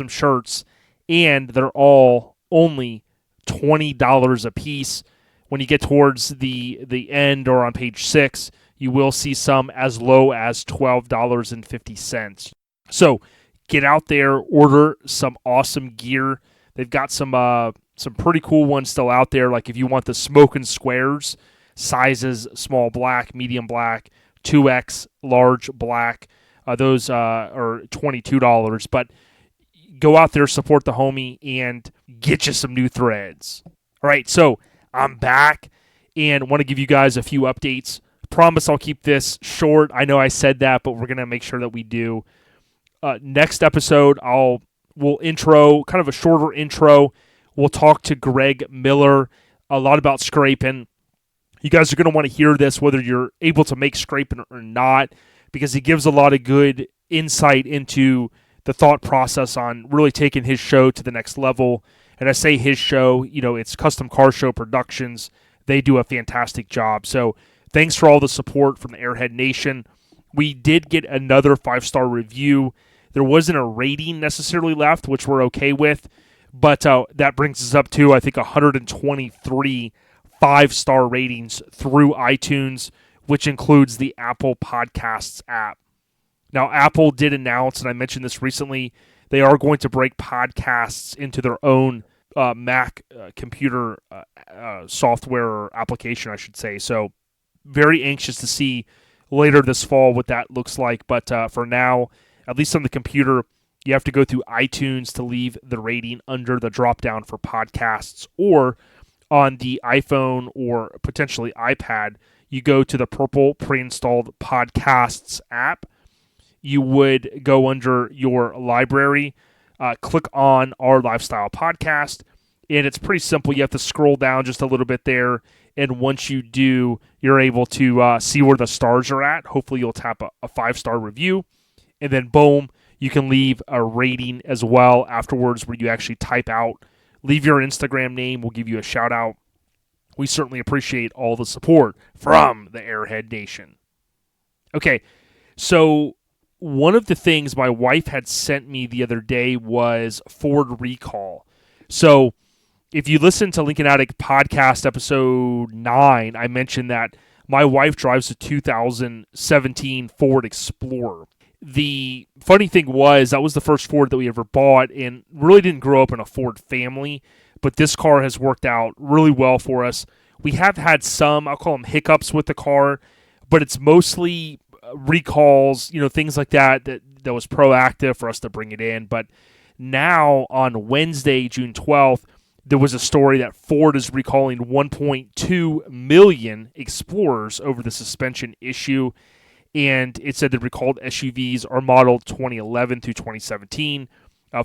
shirts, and they're all only $20 a piece. When you get towards the end or on page 6, you will see some as low as $12.50. So get out there, order some awesome gear. They've got some pretty cool ones still out there. Like if you want the smoking squares, sizes small black, medium black, 2X, large black, those are $22. But go out there, support the homie, and get you some new threads. All right, so I'm back and want to give you guys a few updates. Promise I'll keep this short. I know I said that, but we're going to make sure that we do. Next episode, we'll intro, kind of a shorter intro. We'll talk to Greg Miller a lot about Scrapin. You guys are going to want to hear this, whether you're able to make Scrapin or not, because he gives a lot of good insight into the thought process on really taking his show to the next level. And I say his show, it's Custom Car Show Productions. They do a fantastic job. So thanks for all the support from the Airhead Nation. We did get another 5-star review. There wasn't a rating necessarily left, which we're okay with. But that brings us up to, I think, 123 5-star ratings through iTunes, which includes the Apple Podcasts app. Now, Apple did announce, and I mentioned this recently, they are going to break podcasts into their own Mac computer software or application, I should say. So very anxious to see later this fall what that looks like. But for now, at least on the computer, you have to go through iTunes to leave the rating under the drop-down for podcasts. Or on the iPhone or potentially iPad, you go to the purple pre-installed podcasts app. You would go under your library, click on Our Lifestyle Podcast, and it's pretty simple. You have to scroll down just a little bit there, and once you do, you're able to see where the stars are at. Hopefully you'll tap a 5-star review, and then boom, you can leave a rating as well afterwards where you actually type out, leave your Instagram name. We'll give you a shout-out. We certainly appreciate all the support from the Airhead Nation. Okay, so one of the things my wife had sent me the other day was Ford recall. So if you listen to Lincoln Attic Podcast episode 9, I mentioned that my wife drives a 2017 Ford Explorer. The funny thing was that was the first Ford that we ever bought and really didn't grow up in a Ford family, but this car has worked out really well for us. We have had some, I'll call them hiccups with the car, but it's mostly recalls, things like that was proactive for us to bring it in. But now on Wednesday, June 12th, there was a story that Ford is recalling 1.2 million Explorers over the suspension issue. and it said the recalled SUVs are modeled 2011 through 2017.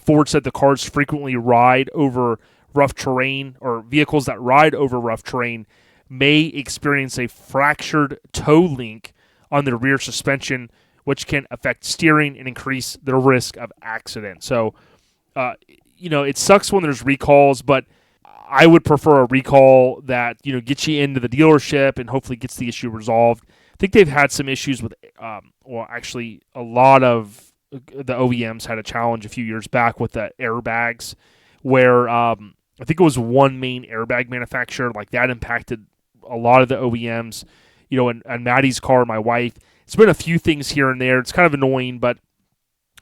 Ford said the cars frequently ride over rough terrain, or vehicles that ride over rough terrain may experience a fractured toe link on the rear suspension, which can affect steering and increase the risk of accident. So, it sucks when there's recalls, but I would prefer a recall that, gets you into the dealership and hopefully gets the issue resolved. I think they've had some issues with, actually a lot of the OEMs had a challenge a few years back with the airbags where I think it was one main airbag manufacturer, like that impacted a lot of the OEMs. And Maddie's car, my wife, it's been a few things here and there. It's kind of annoying, but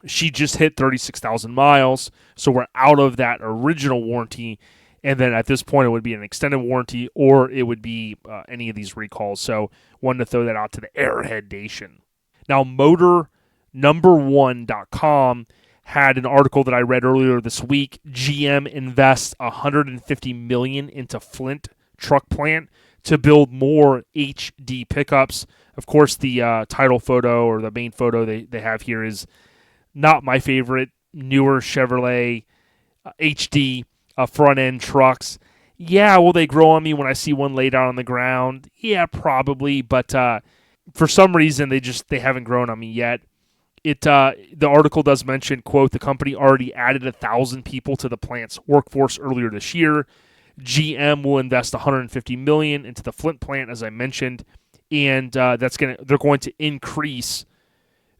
she just hit 36,000 miles, so we're out of that original warranty. And then at this point, it would be an extended warranty, or it would be any of these recalls. So wanted to throw that out to the Airhead Nation. Now, MotorNumber1.com had an article that I read earlier this week. GM invests $150 million into Flint truck plant to build more HD pickups. Of course, the title photo or the main photo they have here is not my favorite. Newer Chevrolet HD front-end trucks. Yeah, will they grow on me when I see one laid out on the ground? Yeah, probably, but for some reason they haven't grown on me yet. The article does mention, quote, the company already added 1,000 people to the plant's workforce earlier this year. GM will invest $150 million into the Flint plant, as I mentioned, and they're going to increase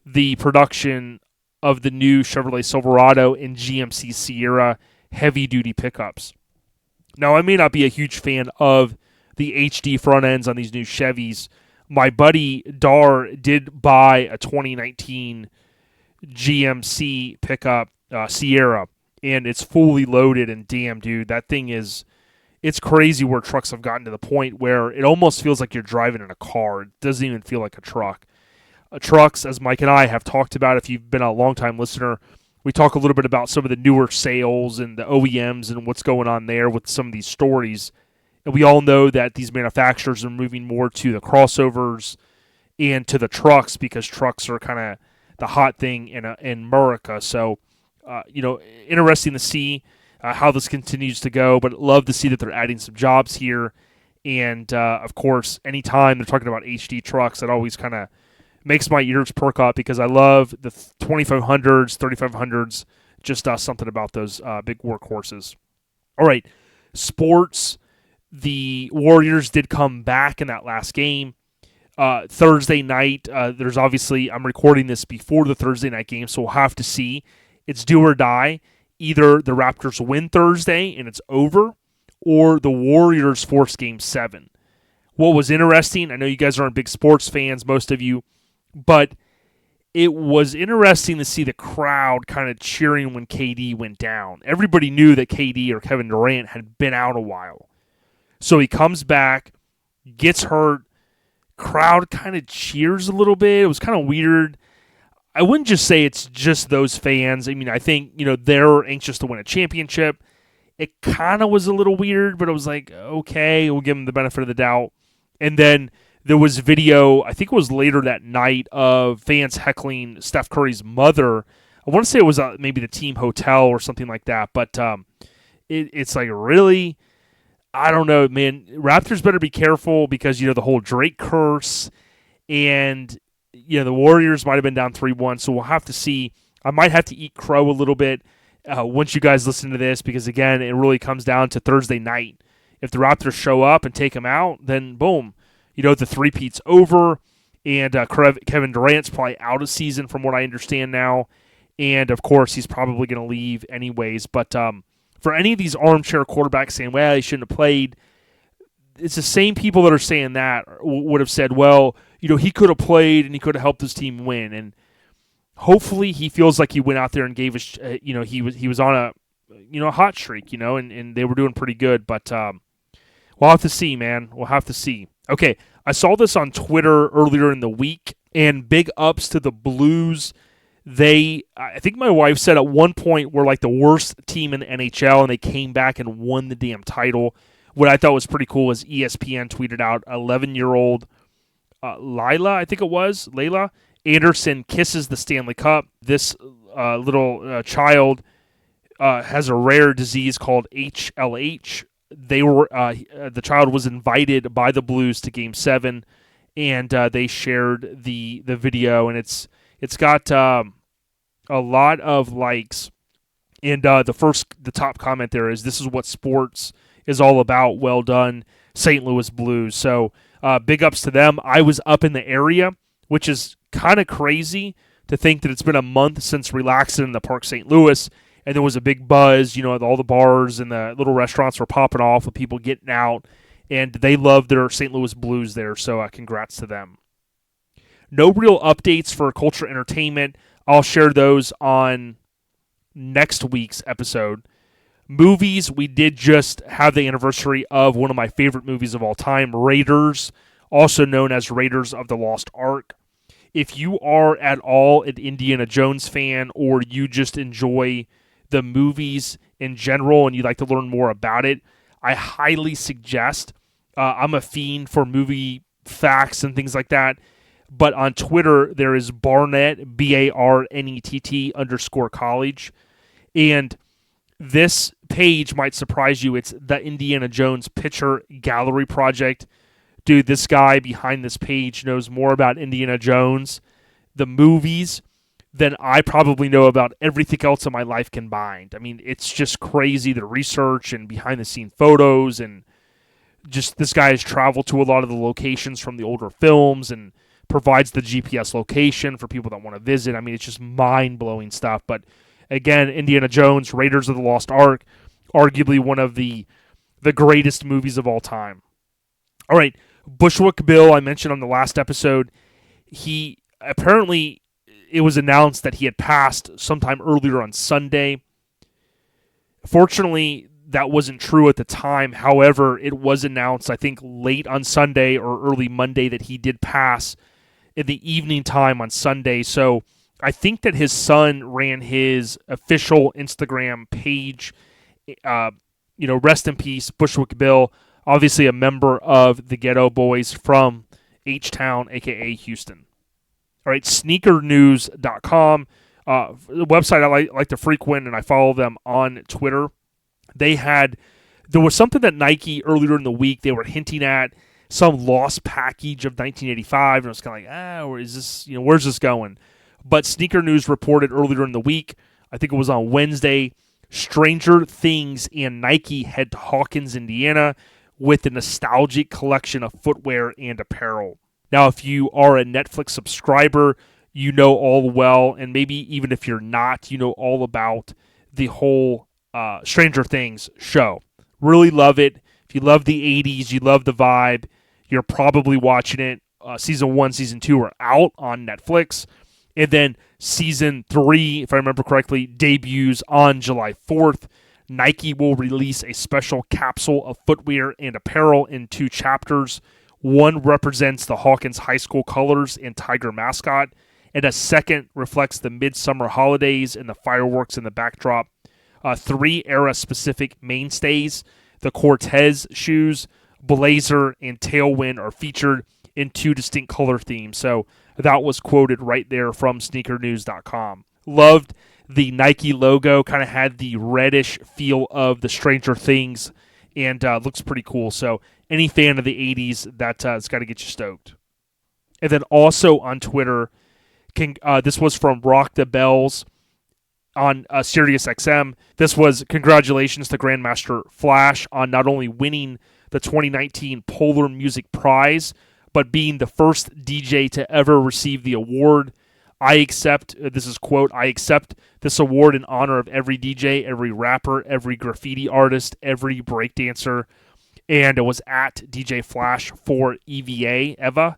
the production of the new Chevrolet Silverado and GMC Sierra heavy-duty pickups. Now, I may not be a huge fan of the HD front ends on these new Chevys. My buddy Dar did buy a 2019 GMC pickup, Sierra, and it's fully loaded, and damn, dude, that thing it's crazy where trucks have gotten to the point where it almost feels like you're driving in a car. It doesn't even feel like a truck. Trucks, as Mike and I have talked about, if you've been a longtime listener, we talk a little bit about some of the newer sales and the OEMs and what's going on there with some of these stories. And we all know that these manufacturers are moving more to the crossovers and to the trucks because trucks are kind of the hot thing in America. So, interesting to see how this continues to go, but love to see that they're adding some jobs here. And, of course, anytime they're talking about HD trucks, that always kind of makes my ears perk up because I love the 2500s, 3500s, just something about those big workhorses. All right, sports. The Warriors did come back in that last game. Thursday night, there's obviously, I'm recording this before the Thursday night game, so we'll have to see. It's do or die. Either the Raptors win Thursday and it's over, or the Warriors force Game 7. What was interesting, I know you guys aren't big sports fans, most of you, but it was interesting to see the crowd kind of cheering when KD went down. Everybody knew that KD or Kevin Durant had been out a while. So he comes back, gets hurt, crowd kind of cheers a little bit. It was kind of weird. I wouldn't just say it's just those fans. I mean, I think, they're anxious to win a championship. It kind of was a little weird, but it was like, okay, we'll give them the benefit of the doubt. And then there was video, I think it was later that night, of fans heckling Steph Curry's mother. I want to say it was maybe the team hotel or something like that, but it's like, really? I don't know, man. Raptors better be careful because, the whole Drake curse, and, the Warriors might have been down 3-1, so we'll have to see. I might have to eat crow a little bit once you guys listen to this because, again, it really comes down to Thursday night. If the Raptors show up and take them out, then boom. The three-peat's over, and Kevin Durant's probably out of season from what I understand now. And, of course, he's probably going to leave anyways. But for any of these armchair quarterbacks saying, well, he shouldn't have played, it's the same people that are saying that would have said, well, he could have played and he could have helped his team win. And hopefully he feels like he went out there and gave us, he was on a hot streak, and they were doing pretty good. But we'll have to see, man. We'll have to see. Okay, I saw this on Twitter earlier in the week, and big ups to the Blues. I think my wife said at one point we're like the worst team in the NHL, and they came back and won the damn title. What I thought was pretty cool is ESPN tweeted out 11-year-old Lila, I think it was, Layla Anderson kisses the Stanley Cup. This little child has a rare disease called HLH. The child was invited by the Blues to Game 7, and they shared the video, and it's got a lot of likes. And the top comment there is, "This is what sports is all about. Well done, St. Louis Blues." So big ups to them. I was up in the area, which is kind of crazy to think that it's been a month since Relaxin in the Park St. Louis, and there was a big buzz. All the bars and the little restaurants were popping off with people getting out, and they loved their St. Louis Blues there, so congrats to them. No real updates for culture entertainment. I'll share those on next week's episode. Movies, we did just have the anniversary of one of my favorite movies of all time, Raiders, also known as Raiders of the Lost Ark. If you are at all an Indiana Jones fan, or you just enjoy the movies in general and you'd like to learn more about it, I highly suggest. I'm a fiend for movie facts and things like that. But on Twitter, there is Barnett, BARNETT _college. And this page might surprise you. It's the Indiana Jones Picture Gallery Project. Dude, this guy behind this page knows more about Indiana Jones, the movies, than I probably know about everything else in my life combined. I mean, it's just crazy, the research and behind-the-scene photos, and just this guy has traveled to a lot of the locations from the older films and provides the GPS location for people that want to visit. I mean, it's just mind-blowing stuff. But again, Indiana Jones, Raiders of the Lost Ark, arguably one of the greatest movies of all time. All right, Bushwick Bill, I mentioned on the last episode, he apparently, it was announced that he had passed sometime earlier on Sunday. Fortunately, that wasn't true at the time. However, it was announced, I think, late on Sunday or early Monday that he did pass in the evening time on Sunday. So I think that his son ran his official Instagram page. Rest in peace, Bushwick Bill. Obviously a member of the Ghetto Boys from H-Town, a.k.a. Houston. All right, sneakernews.com, the website I like to frequent, and I follow them on Twitter. There was something that Nike earlier in the week, they were hinting at some lost package of 1985, and I was kind of like, where's this going? But Sneaker News reported earlier in the week, I think it was on Wednesday, Stranger Things and Nike head to Hawkins, Indiana, with a nostalgic collection of footwear and apparel. Now, if you are a Netflix subscriber, you know all well, and maybe even if you're not, you know all about the whole Stranger Things show. Really love it. If you love the 80s, you love the vibe, you're probably watching it. Season 1, Season 2 are out on Netflix. And then Season 3, if I remember correctly, debuts on July 4th. Nike will release a special capsule of footwear and apparel in 2 chapters. One represents the Hawkins High School colors and Tiger mascot, and a second reflects the midsummer holidays and the fireworks in the backdrop. 3 era-specific mainstays, the Cortez shoes, Blazer, and Tailwind, are featured in 2 distinct color themes. So that was quoted right there from sneakernews.com. Loved the Nike logo, kind of had the reddish feel of the Stranger Things, and looks pretty cool. So any fan of the 80s, that's got to get you stoked. And then also on Twitter, this was from Rock the Bells on SiriusXM. This was congratulations to Grandmaster Flash on not only winning the 2019 Polar Music Prize, but being the first DJ to ever receive the award. I accept this award in honor of every DJ, every rapper, every graffiti artist, every breakdancer. And it was at DJ Flash for Eva,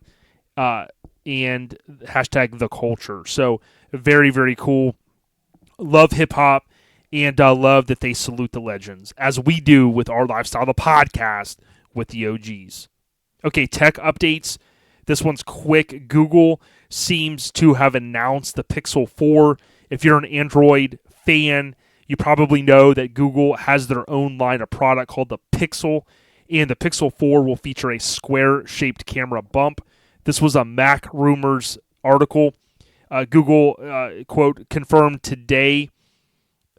and hashtag the culture. So very, very cool. Love hip-hop, and love that they salute the legends, as we do with our Lifestyle, the podcast, with the OGs. Okay, tech updates. This one's quick. Google seems to have announced the Pixel 4. If you're an Android fan, you probably know that Google has their own line of product called the Pixel, and the Pixel 4 will feature a square-shaped camera bump This was a Mac Rumors article. Google, quote, confirmed today,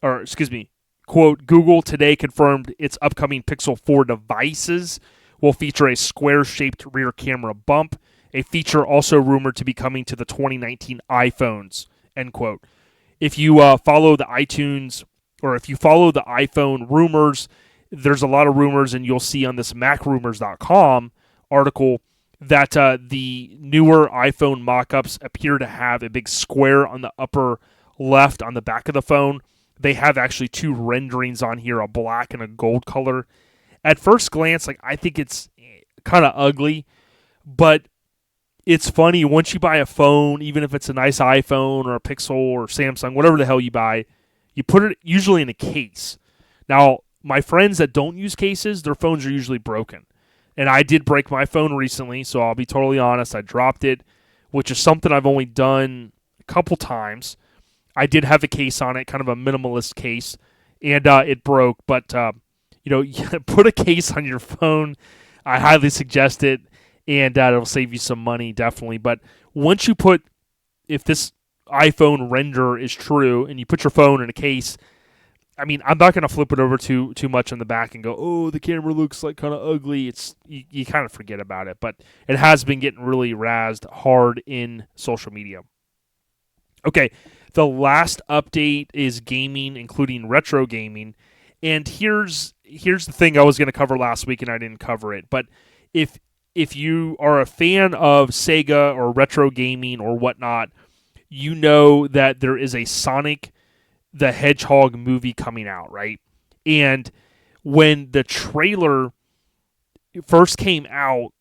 or excuse me, quote, Google today confirmed its upcoming Pixel 4 devices will feature a square-shaped rear camera bump, a feature also rumored to be coming to the 2019 iPhones, end quote. If you follow the iTunes, or if you follow the iPhone rumors, there's a lot of rumors, and you'll see on this MacRumors.com article that the newer iPhone mock-ups appear to have a big square on the upper left on the back of the phone. They have actually two renderings on here, a black and a gold color. At first glance, I think it's kind of ugly, but it's funny. Once you buy a phone, even if it's a nice iPhone or a Pixel or Samsung, whatever the hell you buy, you put it usually in a case. Now, my friends that don't use cases, their phones are usually broken. And I did break my phone recently, so I'll be totally honest. I dropped it, which is something I've only done a couple times. I did have a case on it, kind of a minimalist case, and it broke. But, put a case on your phone. I highly suggest it, and it'll save you some money, definitely. But once you put, if this iPhone render is true, and you put your phone in a case, I'm not going to flip it over too much on the back and go, oh, the camera looks like kind of ugly. You kind of forget about it, but it has been getting really razzed hard in social media. Okay, the last update is gaming, including retro gaming, and here's the thing I was going to cover last week and I didn't cover it. But if you are a fan of Sega or retro gaming or whatnot, you know that there is a Sonic the Hedgehog movie coming out, right? And when the trailer first came out,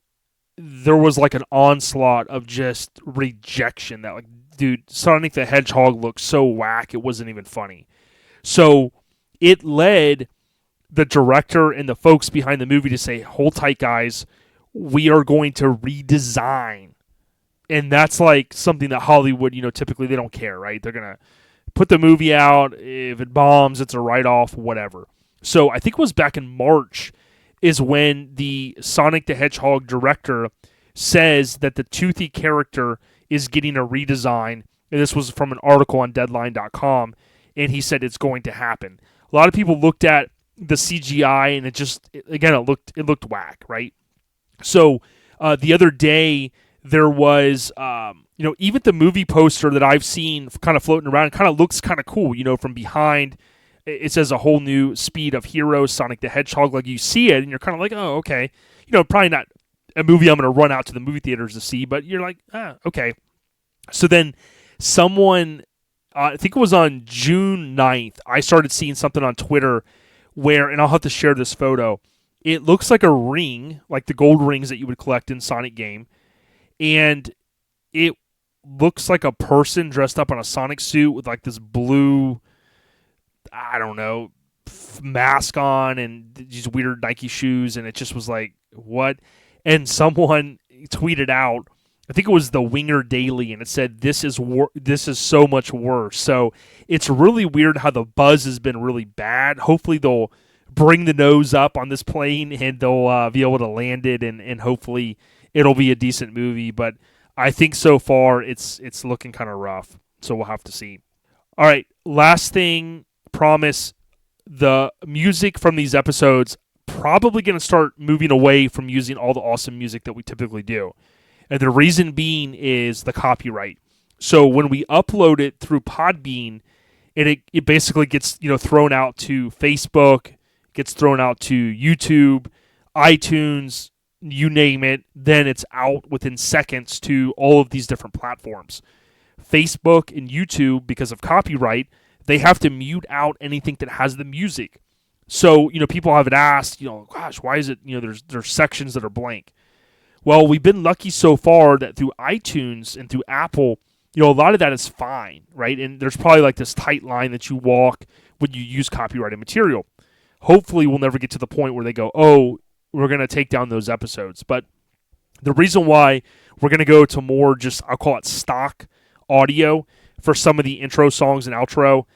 there was like an onslaught of just rejection that, dude, Sonic the Hedgehog looked so whack, it wasn't even funny. So it led the director and the folks behind the movie to say, hold tight, guys, we are going to redesign. And that's like something that Hollywood, typically they don't care, right? They're going to put the movie out. If it bombs, it's a write-off, whatever. So I think it was back in March is when the Sonic the Hedgehog director says that the Toothy character is getting a redesign. And this was from an article on Deadline.com, and he said it's going to happen. A lot of people looked at the CGI, and it looked whack, right? So the other day there was, even the movie poster that I've seen kind of floating around, kind of looks kind of cool, from behind. It says a whole new speed of heroes, Sonic the Hedgehog. Like, you see it, and you're kind of like, oh, okay. Probably not a movie I'm going to run out to the movie theaters to see, but you're like, okay. So then someone, I think it was on June 9th, I started seeing something on Twitter where, and I'll have to share this photo, it looks like a ring, like the gold rings that you would collect in Sonic game, and it looks like a person dressed up in a Sonic suit with like this blue, I don't know, mask on and these weird Nike shoes, and it just was like, what? And someone tweeted out, I think it was the Winger Daily, and it said, this is so much worse. So it's really weird how the buzz has been really bad. Hopefully they'll bring the nose up on this plane and they'll be able to land it, and hopefully it'll be a decent movie. But I think so far it's looking kind of rough, so we'll have to see. All right, last thing, promise, the music from these episodes probably going to start moving away from using all the awesome music that we typically do. And the reason being is the copyright. So when we upload it through Podbean, it basically gets thrown out to Facebook, gets thrown out to YouTube, iTunes, you name it. Then it's out within seconds to all of these different platforms. Facebook and YouTube, because of copyright, they have to mute out anything that has the music. So, people have asked, gosh, why is it, there's sections that are blank. Well, we've been lucky so far that through iTunes and through Apple, a lot of that is fine, right? And there's probably like this tight line that you walk when you use copyrighted material. Hopefully we'll never get to the point where they go, oh, we're going to take down those episodes. But the reason why we're going to go to more just, I'll call it stock audio for some of the intro songs and outro,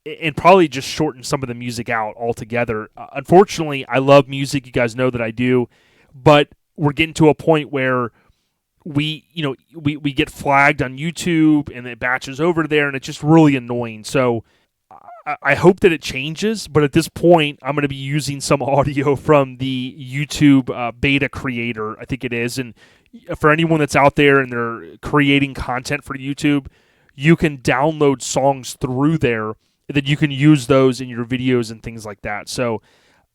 and probably just shorten some of the music out altogether. Unfortunately, I love music. You guys know that I do. But we're getting to a point where we get flagged on YouTube and it batches over there, and it's just really annoying. So I hope that it changes, but at this point, I'm going to be using some audio from the YouTube beta creator, I think it is. And for anyone that's out there and they're creating content for YouTube, you can download songs through there, and then you can use those in your videos and things like that. So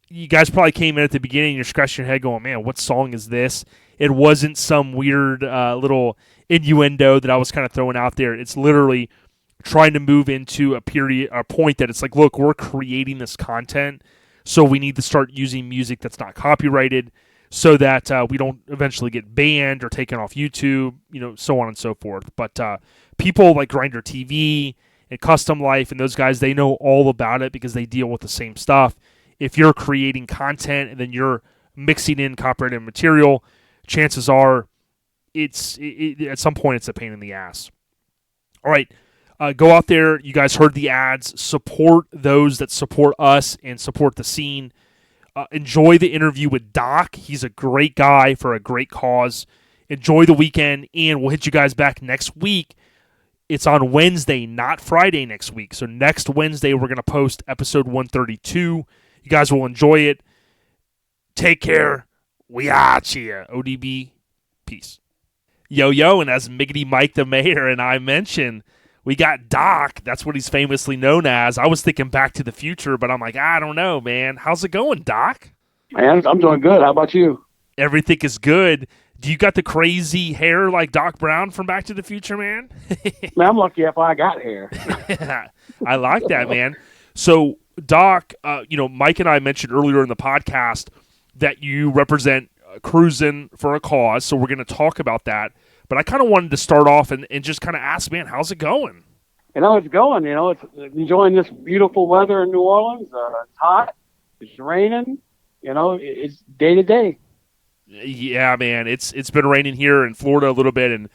you guys probably came in at the beginning and you're scratching your head going, man, what song is this? It wasn't some weird little innuendo that I was kind of throwing out there. It's literally trying to move into a point that it's like, look, we're creating this content, so we need to start using music that's not copyrighted so that we don't eventually get banned or taken off YouTube, so on and so forth. But people like Grinder TV and Custom Life and those guys, they know all about it because they deal with the same stuff. If you're creating content and then you're mixing in copyrighted material, chances are at some point it's a pain in the ass. All right. Go out there. You guys heard the ads. Support those that support us and support the scene. Enjoy the interview with Doc. He's a great guy for a great cause. Enjoy the weekend, and we'll hit you guys back next week. It's on Wednesday, not Friday next week. So next Wednesday, we're going to post episode 132. You guys will enjoy it. Take care. We out ya. ODB. Peace. Yo, and as Miggity Mike the Mayor and I mentioned, we got Doc. That's what he's famously known as. I was thinking Back to the Future, but I'm like, I don't know, man. How's it going, Doc? Man, I'm doing good. How about you? Everything is good. Do you got the crazy hair like Doc Brown from Back to the Future, man? Man, I'm lucky if I got hair. I like that, man. So, Doc, Mike and I mentioned earlier in the podcast that you represent Cruisin For A Cause, so we're going to talk about that. But I kind of wanted to start off and just kind of ask, man, how's it going? It's going. It's enjoying this beautiful weather in New Orleans. It's hot. It's raining. It's day to day. Yeah, man. It's been raining here in Florida a little bit, and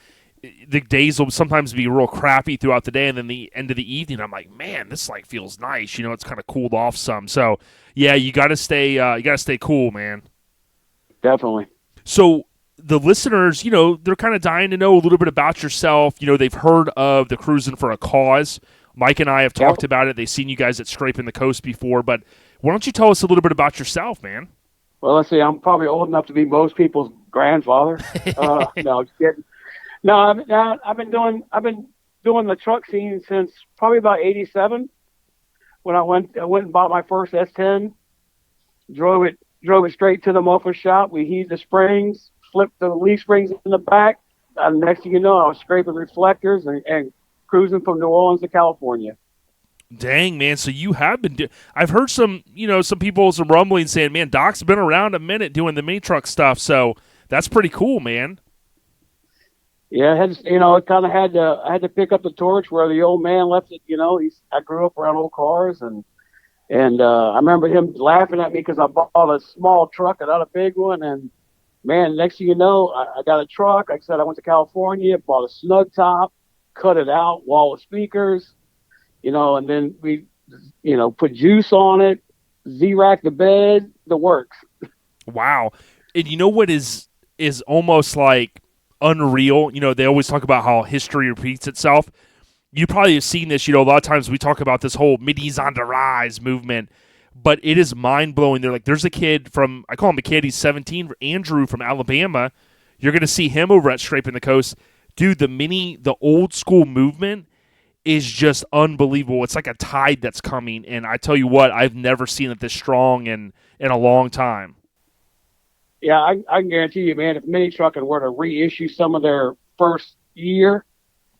the days will sometimes be real crappy throughout the day, and then the end of the evening, I'm like, man, this feels nice. It's kind of cooled off some. So yeah, you got to stay cool, man. Definitely. So the listeners, they're kind of dying to know a little bit about yourself. They've heard of the Cruisin For A Cause. Mike and I have talked about it. They've seen you guys at Scrapin the Most before, but why don't you tell us a little bit about yourself, man? Well, let's see. I'm probably old enough to be most people's grandfather. No, just kidding. No, I've been doing the truck scene since probably about '87. When I went and bought my first S10, drove it straight to the muffler shop. We heated the springs, flipped the leaf springs in the back. Next thing you know, I was scraping reflectors and cruising from New Orleans to California. Dang, man. So you have been I've heard some people, some rumbling saying, man, Doc's been around a minute doing the mini truck stuff. So that's pretty cool, man. Yeah, I had to pick up the torch where the old man left it. I grew up around old cars, and I remember him laughing at me because I bought a small truck and not a big one. And man, next thing you know, I got a truck. Like I said, I went to California, bought a snug top, cut it out, wall of speakers, and then we, put juice on it, Z-rack the bed, the works. Wow. And you know what is almost like unreal? They always talk about how history repeats itself. You probably have seen this, a lot of times we talk about this whole Middies on the Rise movement, but it is mind-blowing. They're like, there's a kid I call him a kid, he's 17, Andrew from Alabama. You're going to see him over at Scrapin the Most. Dude, the old school movement is just unbelievable. It's like a tide that's coming, and I tell you what, I've never seen it this strong in a long time. Yeah, I can guarantee you, man, if Mini Trucking were to reissue some of their first year,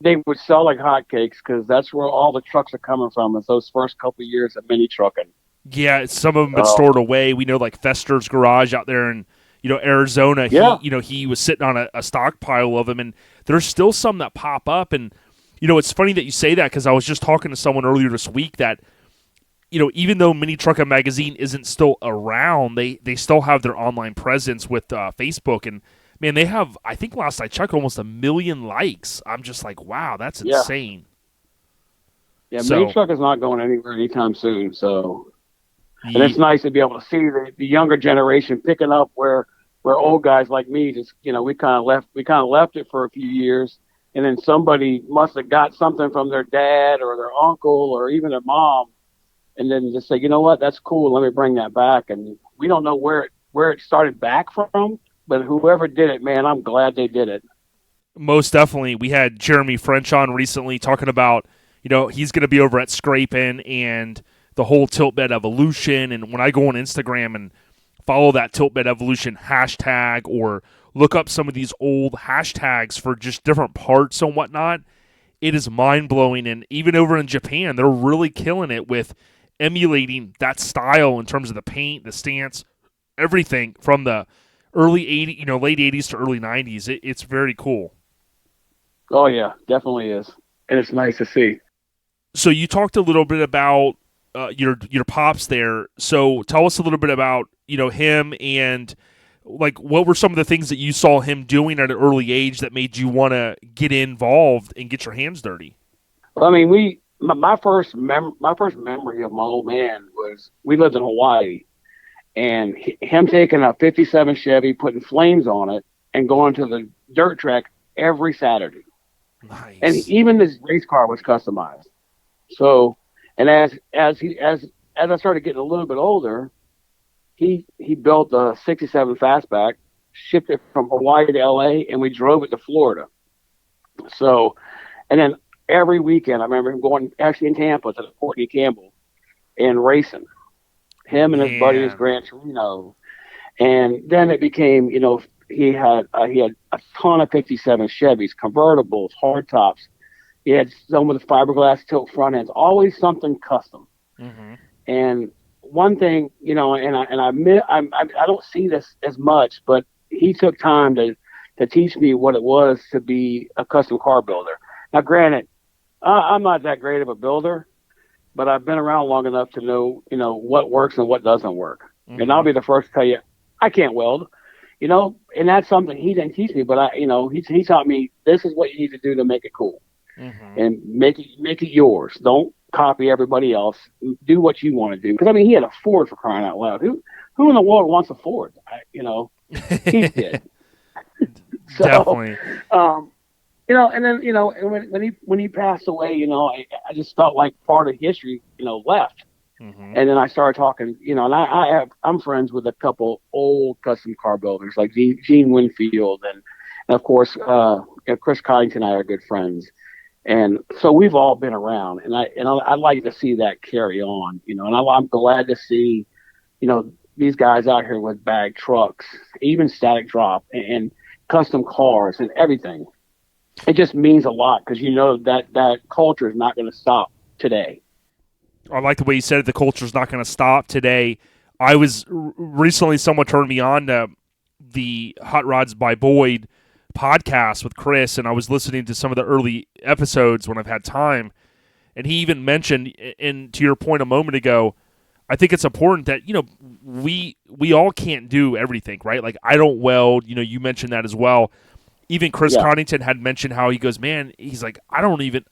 they would sell like hotcakes because that's where all the trucks are coming from, is those first couple of years of Mini Trucking. Yeah, some of them have been stored away. We know like Fester's garage out there in Arizona. Yeah. He was sitting on a stockpile of them, and there's still some that pop up. And it's funny that you say that because I was just talking to someone earlier this week that even though Mini Trucking Magazine isn't still around, they still have their online presence with Facebook. And, man, they have, I think last I checked, almost 1 million likes. I'm just like, wow, that's insane. Yeah, Mini Truck is not going anywhere anytime soon. So, and it's nice to be able to see the younger generation picking up where where old guys like me just, we kind of left it for a few years, and then somebody must have got something from their dad or their uncle or even their mom, and then just say, you know what, that's cool, let me bring that back. And we don't know where it started back from, but whoever did it, man, I'm glad they did it. Most definitely. We had Jeremy French on recently talking about, he's going to be over at Scrapin and the whole tilt bed evolution. And when I go on Instagram and follow that tilt bed evolution hashtag or look up some of these old hashtags for just different parts and whatnot, it is mind-blowing. And even over in Japan, they're really killing it with emulating that style in terms of the paint, the stance, everything from the early 80s, late 80s to early 90s. It's very cool. Oh yeah, definitely is, and it's nice to see. So you talked a little bit about your pops there. So tell us a little bit about him, and like what were some of the things that you saw him doing at an early age that made you want to get involved and get your hands dirty. Well, I mean, my first memory of my old man was we lived in Hawaii, and him taking a '57 Chevy, putting flames on it, and going to the dirt track every Saturday. Nice. And even this race car was customized. So, and as I started getting a little bit older, he built a '67 Fastback, shipped it from Hawaii to LA, and we drove it to Florida. So, and then every weekend, I remember him going actually in Tampa to the Courtney Campbell and racing. Him and his buddy, his Gran Torino. And then it became, he had a ton of '57 Chevys, convertibles, hardtops. He had some with the fiberglass tilt front ends, always something custom. Mm-hmm. And one thing, and I don't see this as much, but he took time to teach me what it was to be a custom car builder. Now, granted, I'm not that great of a builder, but I've been around long enough to know, what works and what doesn't work. Mm-hmm. And I'll be the first to tell you, I can't weld. And that's something he didn't teach me, but he taught me this is what you need to do to make it cool, and make it yours. Don't copy everybody else. Do what you want to do. Because he had a Ford, for crying out loud. Who in the world wants a Ford? He did. So, definitely. And then when he passed away, I just felt like part of history, left. Mm-hmm. And then I started talking, and I'm friends with a couple old custom car builders like Gene Winfield and of course Chris Coddington and I are good friends, and so we've all been around, and I like to see that carry on, and I'm glad to see, these guys out here with bag trucks, even static drop and custom cars and everything. It just means a lot because that culture is not going to stop today. I like the way you said it. The culture is not going to stop today. I was recently, someone turned me on to the Hot Rods by Boyd podcast with Chris, and I was listening to some of the early episodes when I've had time. And he even mentioned, and to your point a moment ago, I think it's important that, we all can't do everything, right? Like I don't weld, you mentioned that as well. Even Chris Coddington had mentioned how he goes, man, he's like, I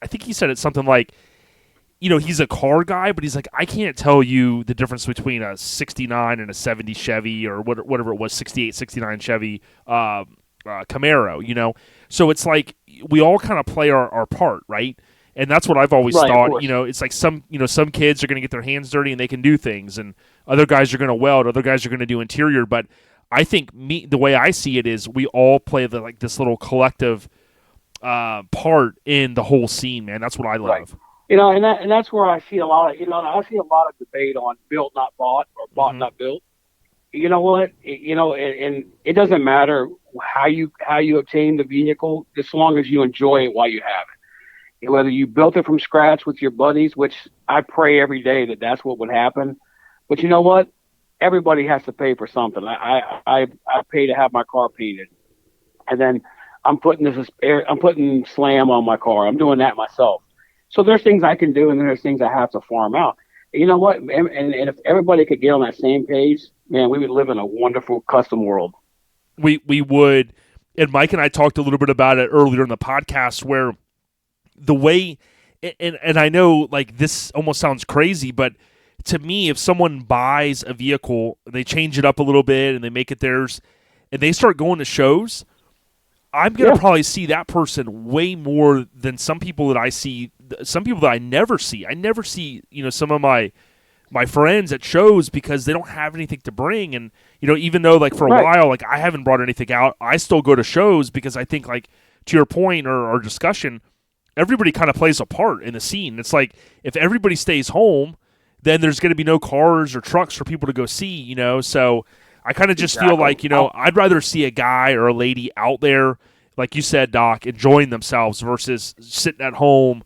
think he said it's something like, he's a car guy, but he's like, I can't tell you the difference between a 69 and a 70 Chevy or whatever it was, 68, 69 Chevy Camaro, So it's like we all kind of play our part, right? And that's what I've always thought. It's like some kids are going to get their hands dirty and they can do things, and other guys are going to weld, other guys are going to do interior. But I think the way I see it is we all play this little collective part in the whole scene, man. That's what I love. Right. And that's where I see a lot of debate on built not bought or bought not built. You know what? And it doesn't matter how you obtain the vehicle, as long as you enjoy it while you have it. Whether you built it from scratch with your buddies, which I pray every day that that's what would happen. But you know what? Everybody has to pay for something. I pay to have my car painted, and then I'm putting slam on my car. I'm doing that myself. So there's things I can do, and then there's things I have to farm out. You know what? And if everybody could get on that same page, man, we would live in a wonderful custom world. We would. And Mike and I talked a little bit about it earlier in the podcast, where the way, and I know like this almost sounds crazy, but to me, if someone buys a vehicle, they change it up a little bit and they make it theirs, and they start going to shows, I'm going to probably see that person way more than some people that I see, some people that I never see. I never see, some of my friends at shows because they don't have anything to bring. And, even though like for a while, like I haven't brought anything out, I still go to shows because I think like to your point or our discussion, everybody kind of plays a part in the scene. It's like if everybody stays home, then there's going to be no cars or trucks for people to go see, so I kind of just feel like, I'd rather see a guy or a lady out there, like you said, Doc, enjoying themselves versus sitting at home,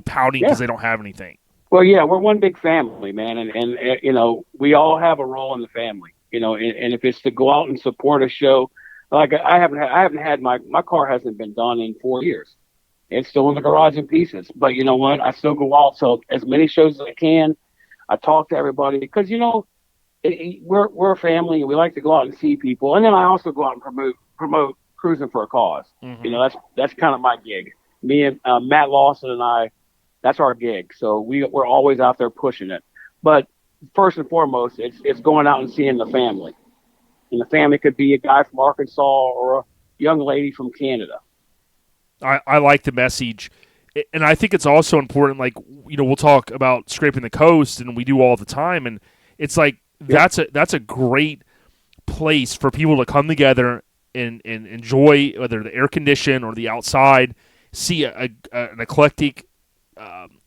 pouting because they don't have anything. Well, yeah, we're one big family, man. And we all have a role in the family, and if it's to go out and support a show, like I haven't had my car hasn't been done in 4 years. It's still in the garage in pieces, but you know what? I still go out. So as many shows as I can, I talk to everybody because, we're a family and we like to go out and see people. And then I also go out and promote Cruisin For A Cause. Mm-hmm. That's kind of my gig. Me and Matt Lawson and I, that's our gig. So we're always out there pushing it. But first and foremost, it's going out and seeing the family. And the family could be a guy from Arkansas or a young lady from Canada. I like the message. And I think it's also important, like, we'll talk about Scraping the Coast, and we do all the time. And it's like, that's a great place for people to come together and enjoy whether the air condition or the outside, see an eclectic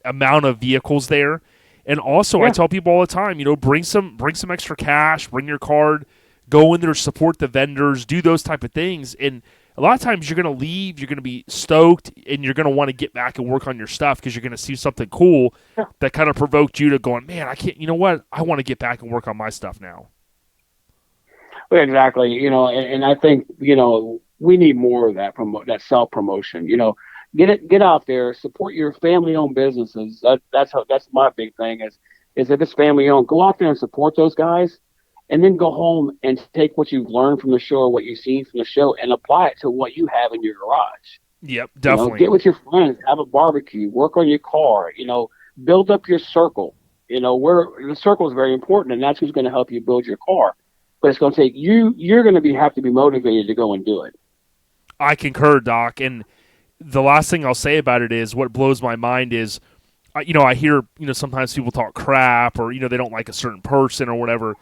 amount of vehicles there. And also I tell people all the time, bring some extra cash, bring your card, go in there, support the vendors, do those type of things. And a lot of times you're going to leave, you're going to be stoked, and you're going to want to get back and work on your stuff because you're going to see something cool that kind of provoked you to going, man, I can't, you know what? I want to get back and work on my stuff now. Well, exactly. And I think, we need more of that that self-promotion. Get out there, support your family-owned businesses. That's my big thing is if it's family-owned, go out there and support those guys. And then go home and take what you've learned from the show or what you've seen from the show and apply it to what you have in your garage. Yep, definitely. Get with your friends, have a barbecue, work on your car, build up your circle. Where the circle is very important, and that's who's going to help you build your car. But it's going to take you're going to have to be motivated to go and do it. I concur, Doc. And the last thing I'll say about it is what blows my mind is, I hear, sometimes people talk crap or, they don't like a certain person or whatever.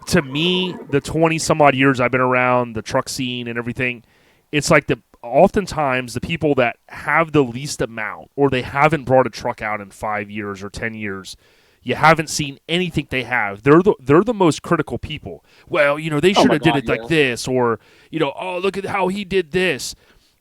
To me, the 20-some-odd years I've been around the truck scene and everything, it's like oftentimes the people that have the least amount or they haven't brought a truck out in 5 years or 10 years, you haven't seen anything they have. They're the most critical people. Well, they should have did it like this or, oh, look at how he did this.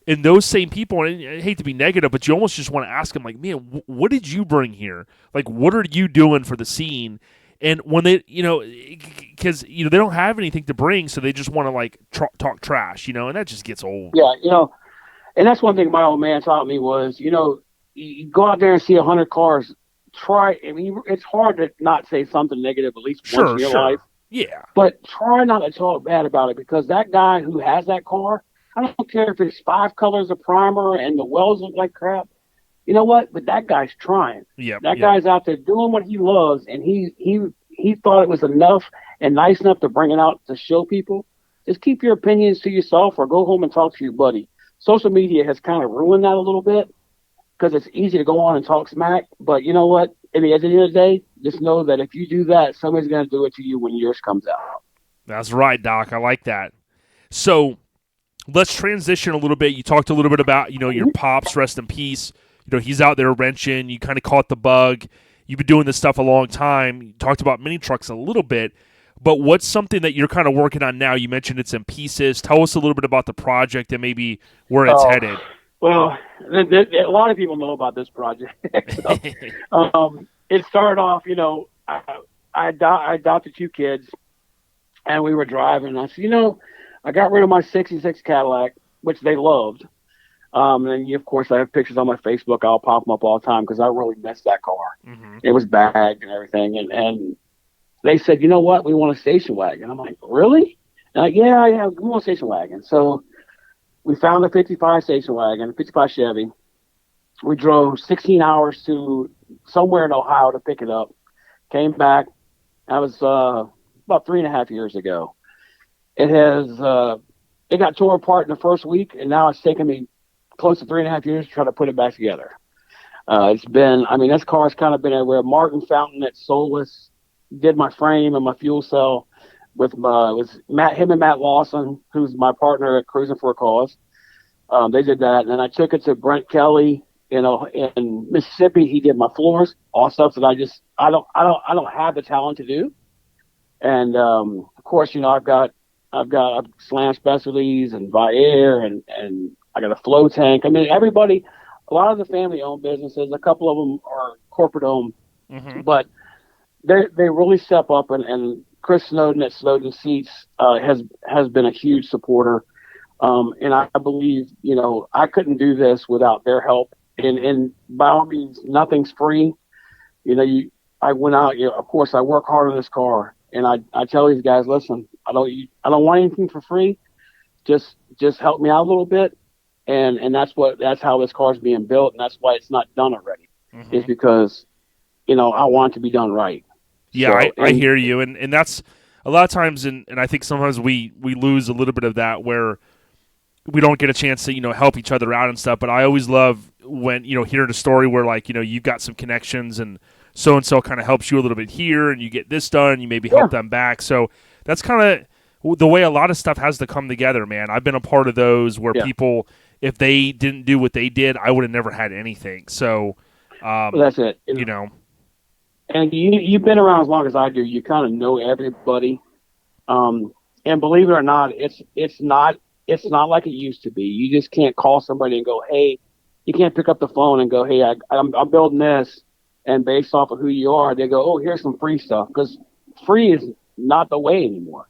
And those same people, and I hate to be negative, but you almost just want to ask them, like, man, what did you bring here? Like, what are you doing for the scene? And when they, because, they don't have anything to bring, so they just want to, like, talk trash, and that just gets old. Yeah, and that's one thing my old man taught me was, you go out there and see 100 cars. It's hard to not say something negative at least once in your life. Yeah. But try not to talk bad about it because that guy who has that car, I don't care if it's 5 colors of primer and the welds look like crap. You know what? But that guy's trying. That guy's out there doing what he loves, and he thought it was enough and nice enough to bring it out to show people. Just keep your opinions to yourself or go home and talk to your buddy. Social media has kind of ruined that a little bit because it's easy to go on and talk smack. But you know what? At the end of the day, just know that if you do that, somebody's going to do it to you when yours comes out. That's right, Doc. I like that. So let's transition a little bit. You talked a little bit about, your pops, rest in peace. He's out there wrenching. You kind of caught the bug. You've been doing this stuff a long time. You talked about mini trucks a little bit, but what's something that you're kind of working on now? You mentioned it's in pieces. Tell us a little bit about the project and maybe where it's headed. Well, a lot of people know about this project. It started off, I adopted 2 kids, and we were driving. And I said, I got rid of my 66 Cadillac, which they loved. And of course, I have pictures on my Facebook. I'll pop them up all the time because I really missed that car. Mm-hmm. It was bagged and everything. And they said, you know what? We want a station wagon. I'm like, really? Yeah, we want a station wagon. So we found a 55 station wagon, a 55 Chevy. We drove 16 hours to somewhere in Ohio to pick it up. Came back. That was about 3.5 years ago. it got torn apart in the first week, and now it's taken me close to 3.5 years to try to put it back together. This car's kind of been everywhere. Martin Fountain at Solus did my frame and my fuel cell with him and Matt Lawson, who's my partner at Cruisin For A Cause. They did that, and then I took it to Brent Kelly, in Mississippi. He did my floors, all stuff that I don't have the talent to do. And of course, I've got Slam Specialties and Viair, and I got a flow tank. I mean, everybody, a lot of the family-owned businesses, a couple of them are corporate-owned, but they really step up. And Chris Snowden at Snowden Seats has been a huge supporter. And I believe, I couldn't do this without their help. And by all means, nothing's free. I went out. Of course, I work hard on this car, and I tell these guys, listen, I don't want anything for free. Just help me out a little bit. And that's how this car's being built, and that's why it's not done already. Is because, I want it to be done right. Yeah, so, I hear you, and that's a lot of times, and I think sometimes we lose a little bit of that where we don't get a chance to help each other out and stuff. But I always love when hearing a story where you've got some connections and so kind of helps you a little bit here, and you get this done, you maybe help them back. So that's kind of the way a lot of stuff has to come together, man. I've been a part of those where people, if they didn't do what they did, I would have never had anything. So well, that's it. And you've been around as long as I do. You kind of know everybody. And believe it or not, it's not like it used to be. You just can't call somebody and go, hey, you can't pick up the phone and go, hey, I'm building this. And based off of who you are, they go, oh, here's some free stuff. Because free is not the way anymore.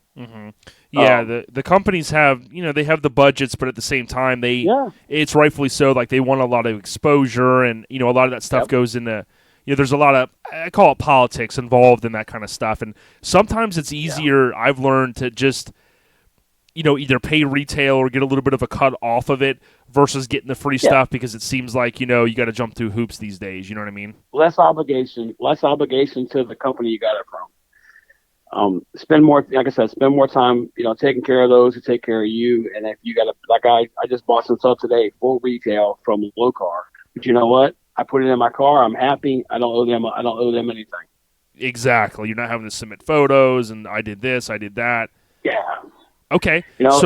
Yeah, the companies have, they have the budgets, but at the same time, it's rightfully so. They want a lot of exposure, and, a lot of that stuff goes into, there's a lot of, I call it politics involved in that kind of stuff. And sometimes it's easier, I've learned, to just, either pay retail or get a little bit of a cut off of it versus getting the free stuff, because it seems like, you got to jump through hoops these days. You know what I mean? Less obligation to the company you got it from. Spend more time, taking care of those who take care of you. And if you got I just bought some stuff today, full retail from Low Car. But you know what? I put it in my car. I'm happy. I don't owe them anything. Exactly. You're not having to submit photos and I did this, I did that. Yeah. Okay. Like I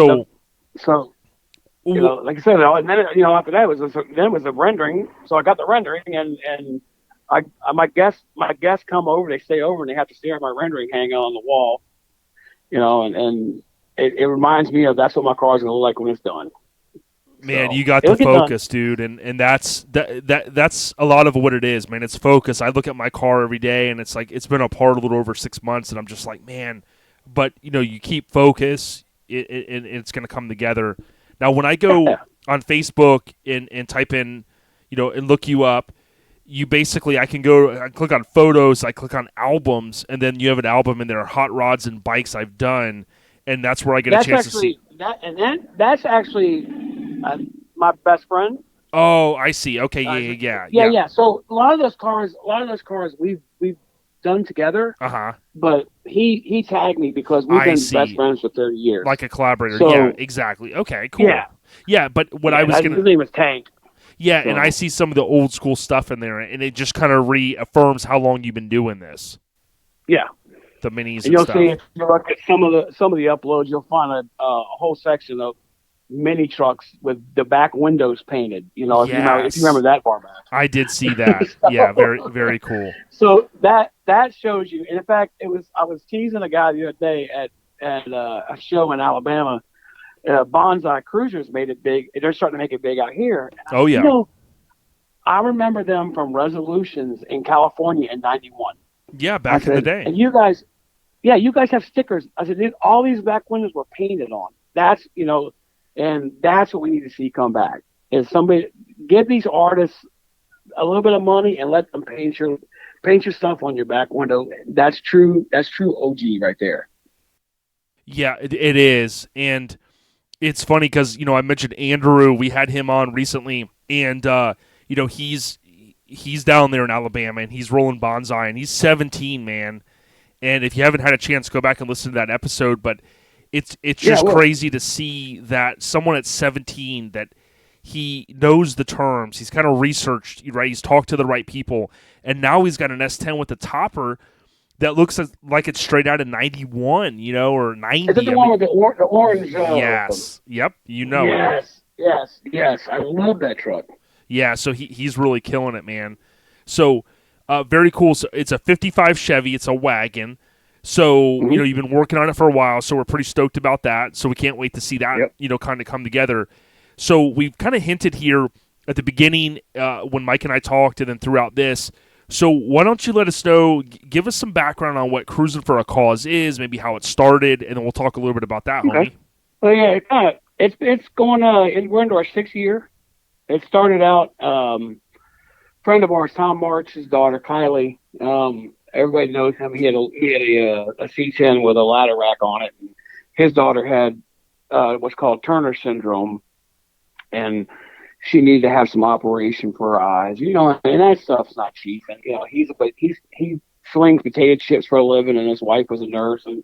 said, and then after that it was a rendering. So I got the rendering, and my guests come over, they stay over, and they have to stare at my rendering hanging on the wall. And it reminds me of that's what my car's gonna look like when it's done. Man, you got the focus, dude, and that's a lot of what it is, man. It's focus. I look at my car every day, and it's it's been apart a little over 6 months, and I'm just like, man. But you keep focus. It's going to come together. Now, when I go on Facebook and type in, and look you up, you basically, I click on photos, I click on albums, and then you have an album, and there are hot rods and bikes I've done, and that's where I get a chance to see. That's actually my best friend. Oh, I see. Okay, yeah. So a lot of those cars we've done together. But he tagged me because we've been best friends for 30 years. Like a collaborator. So, yeah, exactly. Okay, cool. Yeah, but what I was going to... His name was Tank. Yeah, so. And I see some of the old school stuff in there, and it just kind of reaffirms how long you've been doing this. Yeah. The minis and you'll stuff. See, if you look at some of the uploads, you'll find a whole section of mini trucks with the back windows painted. If you remember that far back. I did see that. Yeah, very, very cool. So that shows you. And in fact, I was teasing a guy the other day at a show in Alabama. Bonsai Cruisers made it big. They're starting to make it big out here. Oh yeah. I remember them from Resolutions in California in '91. Yeah, back in the day. And you guys have stickers. I said, dude, all these back windows were painted on. That's and that's what we need to see come back. Is somebody give these artists a little bit of money and let them paint your stuff on your back window. That's true OG right there. Yeah, it is. And it's funny because, I mentioned Andrew. We had him on recently, and, he's down there in Alabama, and he's rolling bonsai, and he's 17, man. And if you haven't had a chance, go back and listen to that episode. But it's Yeah, just well, crazy to see that someone at 17 that he knows the terms. He's kind of researched, right? He's talked to the right people, and now he's got an S10 with a topper that looks like it's straight out of 91, or 90. is it the one with the orange? Yes. Yep. You know it. Yes. I love that truck. Yeah, so he's really killing it, man. So, very cool. So it's a 55 Chevy. It's a wagon. So, Mhm. you've been working on it for a while, so we're pretty stoked about that. So we can't wait to see that, Yep. kind of come together. So we've kind of hinted here at the beginning when Mike and I talked and then throughout this. So why don't you let us know, give us some background on what Cruisin For A Cause is, maybe how it started, and then we'll talk a little bit about that, homie. Okay. Well, yeah, it's going. We're into our 6th year. It started out. Friend of ours, Tom March's daughter, Kylie. Everybody knows him. He had a C10 with a ladder rack on it. And his daughter had what's called Turner syndrome, and she needed to have some operation for her eyes. And that stuff's not cheap. And he slings potato chips for a living, and his wife was a nurse, and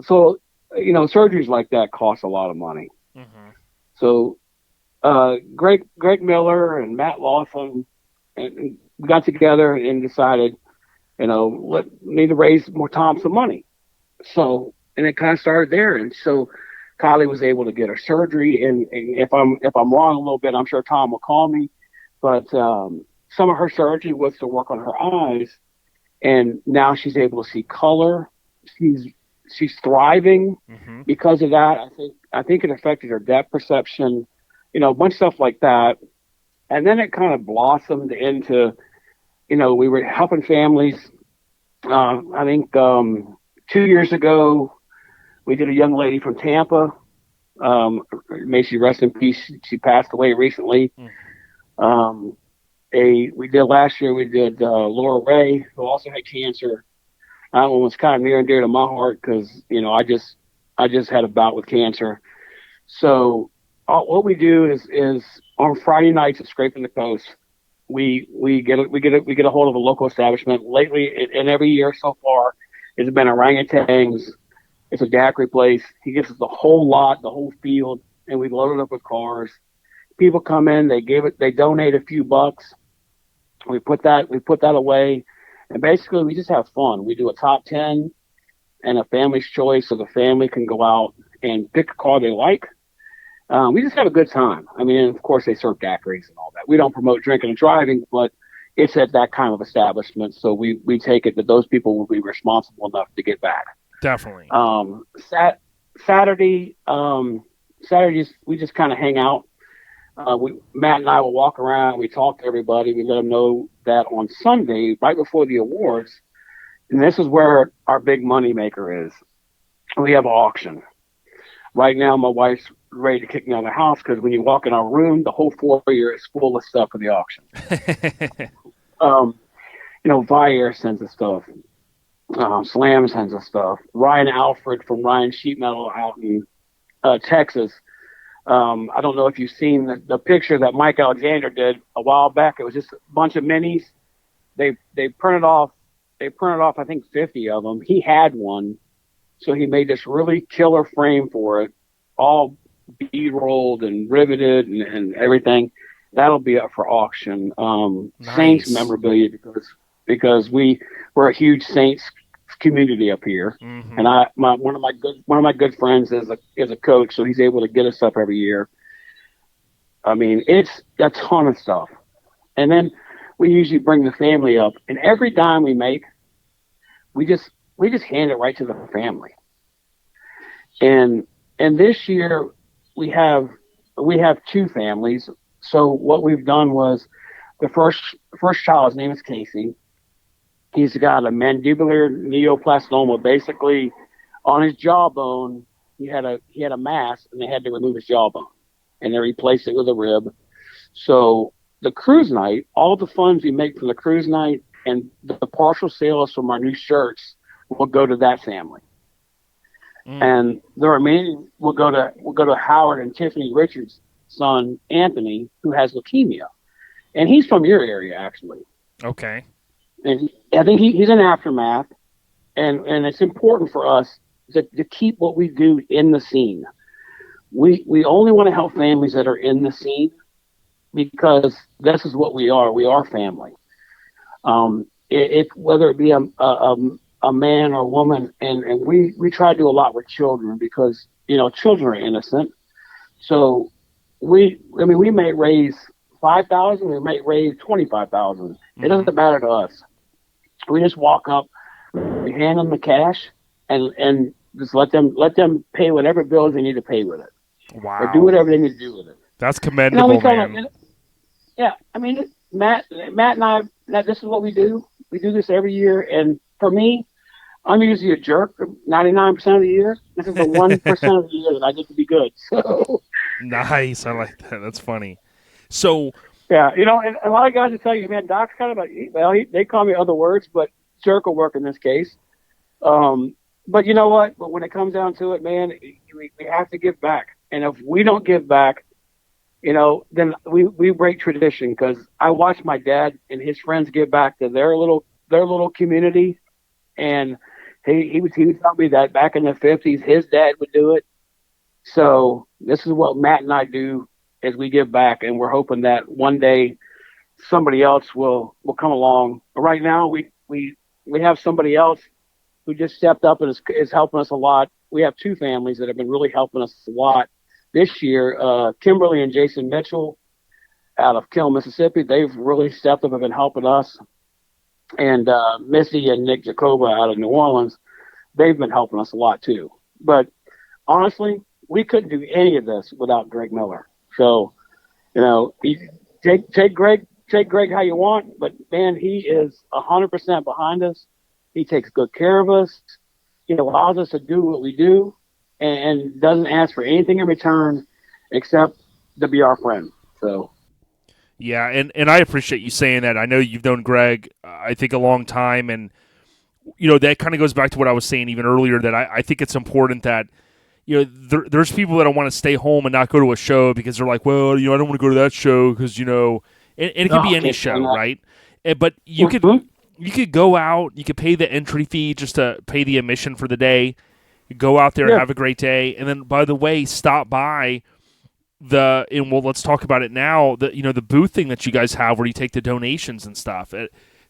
so surgeries like that cost a lot of money. Mm-hmm. So Greg Miller and Matt Lawson and got together and decided, need to raise Tom some money. So, and it kind of started there. And so Kylie was able to get her surgery. And if I'm wrong a little bit, I'm sure Tom will call me. But some of her surgery was to work on her eyes, and now she's able to see color. She's thriving because of that. I think it affected her depth perception. A bunch of stuff like that. And then it kind of blossomed into, we were helping families. I think 2 years ago, we did a young lady from Tampa. May she rest in peace. She passed away recently. We did last year, we did Laura Ray, who also had cancer. That one was kind of near and dear to my heart because, I just had a bout with cancer. So, what we do is on Friday nights at Scrapin the Most, we get a hold of a local establishment. Lately, and every year so far, it's been orangutans. It's a daiquiri place. He gives us the whole lot, the whole field, and we load it up with cars. People come in, they donate a few bucks. We put that away, and basically we just have fun. We do a top 10 and a family's choice, so the family can go out and pick a car they like. We just have a good time. I mean, of course, they serve daiquiris and all that. We don't promote drinking and driving, but it's at that kind of establishment. So we take it that those people will be responsible enough to get back. Definitely. Saturdays, we just kind of hang out. Matt and I will walk around. We talk to everybody. We let them know that on Sunday, right before the awards, and this is where our big money maker is, we have an auction. Right now, my wife's ready to kick me out of the house because when you walk in our room, the whole foyer is full of stuff for the auction. Viair sends us stuff. Slam sends us stuff. Ryan Alfred from Ryan Sheet Metal out in Texas. I don't know if you've seen the picture that Mike Alexander did a while back. It was just a bunch of minis. They printed off, I think, 50 of them. He had one. So he made this really killer frame for it, all bead rolled and riveted and everything. That'll be up for auction. Nice. Saints memorabilia because we're a huge Saints community up here, and one of my good friends is a coach, so he's able to get us up every year. I mean, it's a ton of stuff, and then we usually bring the family up, and every dime we make, we just hand it right to the family. And this year we have 2 families. So what we've done was the first child, his name is Casey. He's got a mandibular neoplastoma. Basically, on his jawbone, he had a mass, and they had to remove his jawbone, and they replaced it with a rib. So the cruise night, all the funds we make from the cruise night and the partial sales from our new shirts will go to that family. And the remaining will go to Howard and Tiffany Richards' son, Anthony, who has leukemia. And he's from your area, actually. Okay. And I think he's in Aftermath. And it's important for us to keep what we do in the scene. We only want to help families that are in the scene because this is what we are. We are family. If whether it be a man or a woman, and we try to do a lot with children because children are innocent. So we may raise 5,000, we may raise 25,000. It doesn't matter to us. We just walk up, we hand them the cash, and just let them pay whatever bills they need to pay with it. Wow. Or do whatever they need to do with it. That's commendable, man. Yeah, I mean, Matt and I, this is what we do. We do this every year, and for me, I'm usually a jerk 99% of the year. This is the 1% of the year that I get to be good. So nice, I like that. That's funny. So yeah, and a lot of guys will tell you, man, Doc's kind of they call me other words, but jerk will work in this case. But you know what? But when it comes down to it, man, we have to give back. And if we don't give back, then we break tradition. Because I watched my dad and his friends give back to their little community, and he would tell me that back in the 50s, his dad would do it. So this is what Matt and I do as we give back, and we're hoping that one day somebody else will come along. Right now, we have somebody else who just stepped up and is helping us a lot. We have two families that have been really helping us a lot this year. Kimberly and Jason Mitchell out of Kill, Mississippi, they've really stepped up and been helping us. And Missy and Nick Jacoba out of New Orleans, they've been helping us a lot too. But honestly, we couldn't do any of this without Greg Miller. So, take Greg how you want, but man, he is 100% behind us. He takes good care of us. He allows us to do what we do and doesn't ask for anything in return except to be our friend. So. Yeah, and I appreciate you saying that. I know you've known Greg, I think, a long time, and that kind of goes back to what I was saying even earlier, that I think it's important that there's people that want to stay home and not go to a show because they're like, well, I don't want to go to that show because and it could be any show, right? But you could go out, you could pay the entry fee just to pay the admission for the day, go out there and have a great day, and then, by the way, stop by let's talk about it now, the booth thing that you guys have where you take the donations and stuff.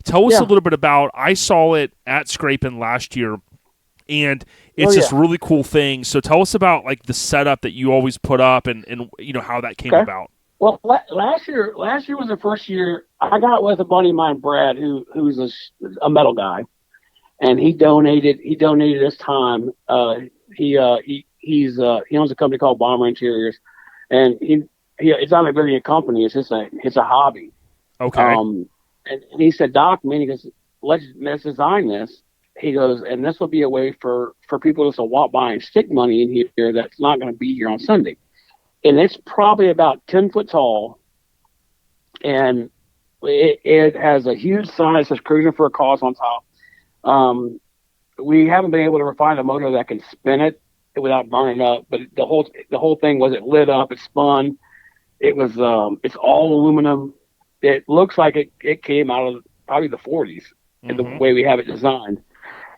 Tell us a little bit about, I saw it at Scrapin last year, and it's this really cool thing. So tell us about like the setup that you always put up and how that came about. Well, last year was the first year I got with a buddy of mine, Brad, who's a metal guy, and he donated his time. He owns a company called Bomber Interiors, and it's not really a company. It's just a hobby. Okay. And he said, Doc, man, he goes, let's design this. He goes, and this will be a way for people just to walk by and stick money in here that's not going to be here on Sunday. And it's probably about 10 foot tall, and it has a huge sign that says Cruisin For A Cause on top. We haven't been able to refine a motor that can spin it without burning up, but the whole thing was, it lit up, it spun. It was it's all aluminum. It looks like it came out of probably the 40s in the way we have it designed.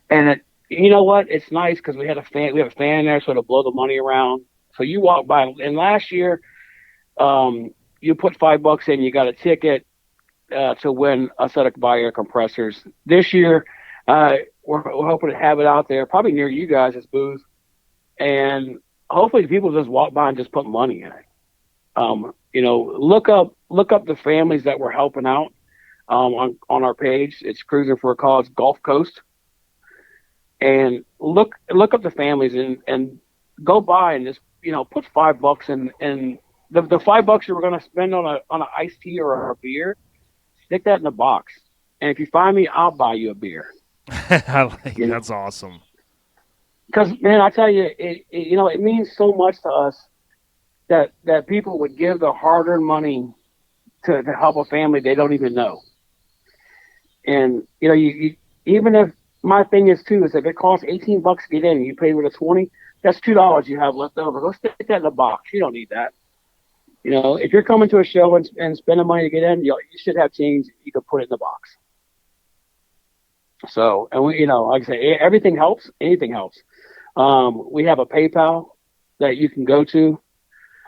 And you know what? It's nice because we have a fan in there, so it'll blow the money around. So you walk by, and last year, you put $5 in, you got a ticket to win a set of air compressors. This year, we're hoping to have it out there, probably near you guys' booth, and hopefully people just walk by and just put money in it. Look up the families that we're helping out on our page. It's Cruisin For A Cause Gulf Coast, and look up the families and go by and just put $5 in, and the $5 you were going to spend on an iced tea or a beer, stick that in the box. And if you find me, I'll buy you a beer. That's awesome. Because, man, I tell you, it means so much to us that people would give their hard-earned money to help a family they don't even know. And you even if my thing is too is if it costs $18 to get in and you pay with a $20, that's $2 you have left over. Go stick that in the box. You don't need that. If you're coming to a show and spending money to get in, you should have change. You can put it in the box. So, and we, like I say, everything helps. Anything helps. We have a PayPal that you can go to,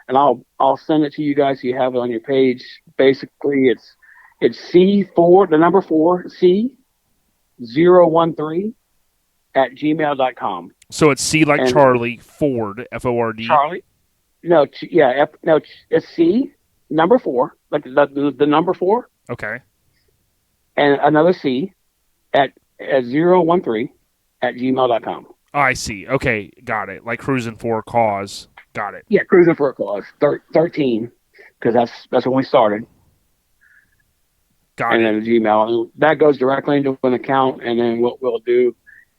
and I'll send it to you guys so you have it on your page. Basically, it's C4, the number 4, C013 at gmail.com. So it's C like And Charlie, Ford, Ford. Charlie? No, it's C, number 4, like the number 4, Okay. and another C at 013 at gmail.com. Oh, I see. Okay, got it. Like Cruisin For A Cause. Got it. Yeah, Cruisin For A Cause, 13, because that's when we started. Got and it. then Gmail. That goes directly into an account, and then what we'll do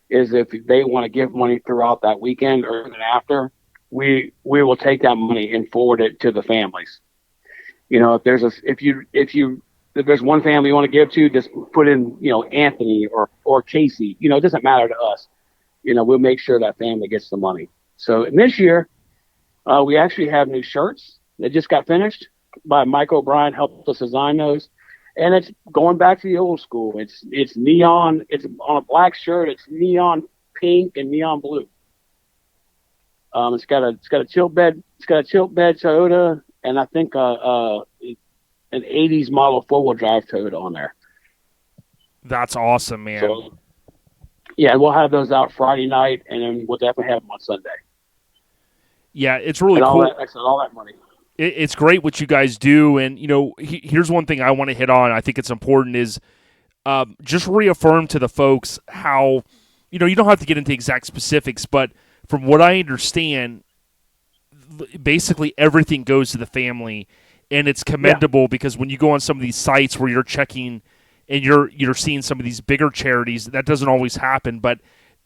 is if they want to give money throughout that weekend or even after, we will take that money and forward it to the families. You know, if there's one family you want to give to, just put in, Anthony or Casey. It doesn't matter to us. We'll make sure that family gets the money. So and this year, we actually have new shirts that just got finished by Mike O'Brien, helped us design those. And it's going back to the old school. It's neon. It's on a black shirt. It's neon pink and neon blue. It's got a tilt bed. It's got a tilt bed Toyota, and I think an '80s model 4-wheel drive Toyota on there. That's awesome, man. So, yeah, we'll have those out Friday night, and then we'll definitely have them on Sunday. Yeah, it's really and cool. All that money. It's great what you guys do, and here's one thing I want to hit on. I think it's important is just reaffirm to the folks how you don't have to get into exact specifics, but from what I understand, basically everything goes to the family, and it's commendable because when you go on some of these sites where you're checking and you're seeing some of these bigger charities, that doesn't always happen. But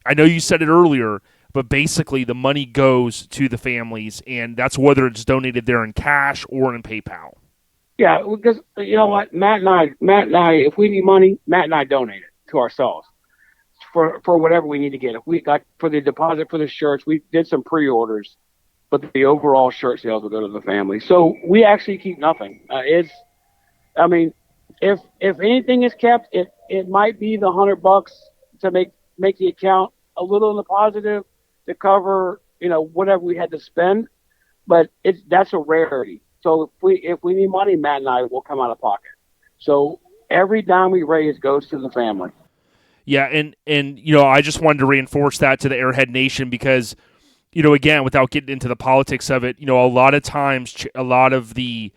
I know you said it earlier. But basically, the money goes to the families, and that's whether it's donated there in cash or in PayPal. Yeah, because you know what, Matt and I, if we need money, Matt and I donate it to ourselves for whatever we need to get. If we got for the deposit for the shirts, we did some pre-orders, but the overall shirt sales will go to the family. So we actually keep nothing. If anything is kept, it might be the $100 to make the account a little in the positive, to cover, whatever we had to spend, but that's a rarity. So if we need money, Matt and I will come out of pocket. So every dime we raise goes to the family. Yeah, and I just wanted to reinforce that to the Airhead Nation because, again, without getting into the politics of it, a lot of times, a lot of the